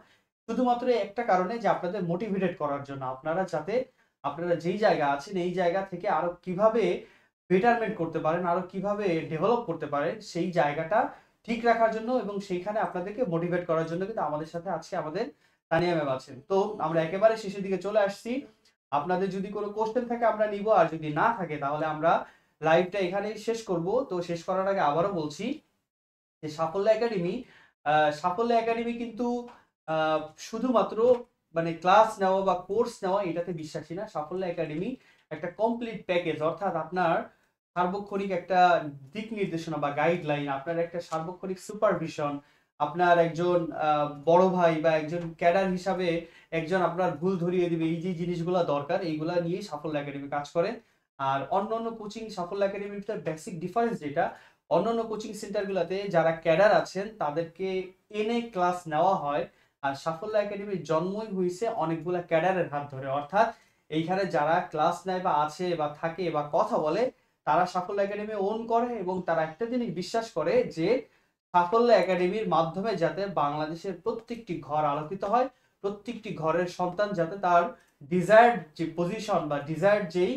শুধুমাত্র একটা কারণে, যে আপনাদের মোটিভেটেড করার জন্য, আপনারা যাতে আপনারা যেই জায়গা আছেন এই জায়গা থেকে আরো কিভাবে বেটারমেন্ট করতে পারেন, আরো কিভাবে ডেভেলপ করতে পারেন, সেই জায়গাটা ঠিক রাখার জন্য এবং সেইখানে আপনাদেরকে মোটিভেট করার জন্য কিন্তু আমাদের সাথে আজকে আমাদের তানিয়া ম্যাম আছেন। তো আমরা একেবারে শেষের দিকে চলে আসছি। আপনাদের যদি কোনো কোশ্চেন থাকে আমরা নিব, আর যদি না থাকে তাহলে আমরা লাইভটা এখানেই শেষ করব। তো শেষ করার আগে আবারও বলছি যে সাফল্য একাডেমি কিন্তু শুধুমাত্র মানে ক্লাস নেওয়া বা কোর্স নেওয়া এটাতে বিশ্বাসী না। সাফল্য একাডেমি একটা কমপ্লিট প্যাকেজ, অর্থাৎ আপনার সার্বক্ষণিক একটা দিক নির্দেশনা বা গাইডলাইন, আপনার একটা সার্বক্ষণিক সুপারভিশন, আপনার একজন বড় ভাই বা একজন ক্যাডার হিসাবে একজন আপনার ভুল ধরিয়ে দিবে, এই যে জিনিসগুলো দরকার, এইগুলা নিয়েই সাফল্য একাডেমি কাজ করে। আর অন্যান্য কোচিং সাফল্য একাডেমির ভিতরে বেসিক ডিফারেন্স যেটা, অন্যান্য কোচিং সেন্টারগুলোতে যারা ক্যাডার আছেন তাদেরকে এনে ক্লাস নেওয়া হয়, আর সাফল্য একাডেমির জন্মই হয়েছে অনেকগুলা ক্যাডারের হাত ধরে, অর্থাৎ এইখানে যারা ক্লাস নেয় বা আছে বা থাকে বা কথা বলে তারা সাফল্য একাডেমি ওন করে এবং তারা একটা জিনিস বিশ্বাস করে যে সাফল্য একাডেমির মাধ্যমে যাতে বাংলাদেশের প্রত্যেকটি ঘর আলোকিত হয়, প্রত্যেকটি ঘরের সন্তান যাতে তার ডিজায়ার্ড যে পজিশন বা ডিজায়ার্ড যেই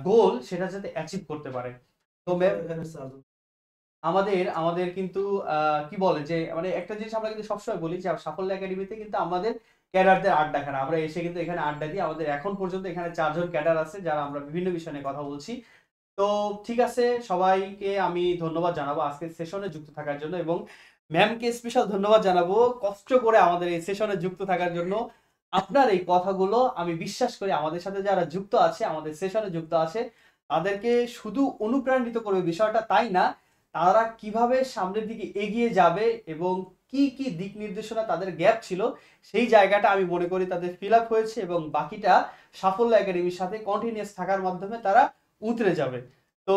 গোল সেটা যাতে অ্যাচিভ করতে পারে। তো আমাদের আমাদের কিন্তু কি বলে যে মানে একটা জিনিস আমরা কিন্তু সবসময় বলি যে সাফল্য একাডেমিতে কিন্তু আমাদের ক্যাডারদের আড্ডাখানা, আমরা এসে কিন্তু এখানে আড্ডা দিই। আমাদের এখন পর্যন্ত এখানে 4 জন ক্যাডার আছে যারা আমরা বিভিন্ন বিষয় নিয়ে কথা বলছি। তো ঠিক আছে, সবাইকে আমি ধন্যবাদ জানাবো আজকের সেশনে যুক্ত থাকার জন্য এবং ম্যামকে স্পেশাল ধন্যবাদ জানাবো কষ্ট করে আমাদের এই সেশনে যুক্ত থাকার জন্য। আপনার এই কথাগুলো আমি বিশ্বাস করি আমাদের সাথে যারা যুক্ত আছে, আমাদের সেশনে যুক্ত আছে, তাদেরকে শুধু অনুপ্রাণিত করবে বিষয়টা তাই না, তারা কিভাবে সামনের দিকে এগিয়ে যাবে এবং কি কি দিক নির্দেশনা তাদের গ্যাপ ছিল সেই জায়গাটা আমি মনে করি তাদের ফিল আপ হয়েছে এবং বাকিটা সাফল্য একাডেমির সাথে কন্টিনিউয়াস থাকার মাধ্যমে তারা উতরে যাবে। তো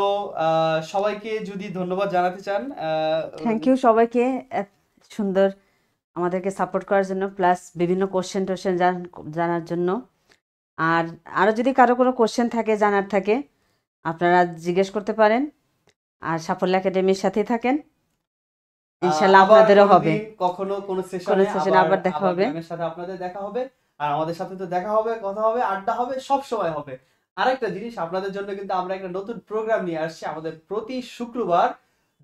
সবাইকে যদি ধন্যবাদ জানাতে চান। থ্যাংক ইউ সবাইকে এত সুন্দর আমাদেরকে সাপোর্ট করার জন্য, প্লাস বিভিন্ন কোশ্চেন টোশ্চেন জানার জন্য। আর আরও যদি কারো কোনো কোশ্চেন থাকে জানার থাকে আপনারা জিজ্ঞেস করতে পারেন। আর সাফল্য একাডেমির সাথেই থাকেন, ইনশাল্লাহ আবার আপনাদেরও হবে, কোনোদিন কখনো কোনো কোনো সেশনে সেশনে আবার দেখা হবে। ম্যামের সাথে আপনাদের দেখা হবে আর আমাদের সাথে তো দেখা হবে, কথা হবে, আড্ডা হবে, সব সময় হবে। আরেকটা জিনিস আপনাদের জন্য কিন্তু আমরা একটা নতুন প্রোগ্রাম নিয়ে আসছি। আমাদের প্রতি শুক্রবার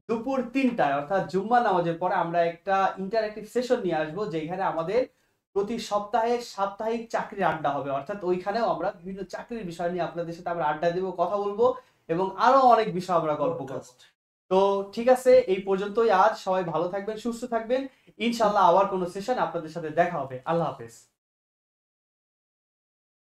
দুপুর 3টায় অর্থাৎ জুম্মা নামাজের পরে আমরা একটা ইন্টারঅ্যাক্টিভ সেশন নিয়ে আসবো, যেখানে আমাদের প্রতি সপ্তাহে সাপ্তাহিক চাকরির আড্ডা হবে। অর্থাৎ ওইখানেও আমরা বিভিন্ন চাকরির বিষয় নিয়ে আপনাদের সাথে আমরা আড্ডা দেবো, কথা বলবো এবং আরো অনেক বিষয় আমরা গল্প করবো। তো ঠিক আছে, এই পর্যন্তই আজ। সবাই ভালো থাকবেন, সুস্থ থাকবেন। ইনশাল্লাহ আবার কোনো সেশন আপনাদের সাথে দেখা হবে। আল্লাহ হাফেজ।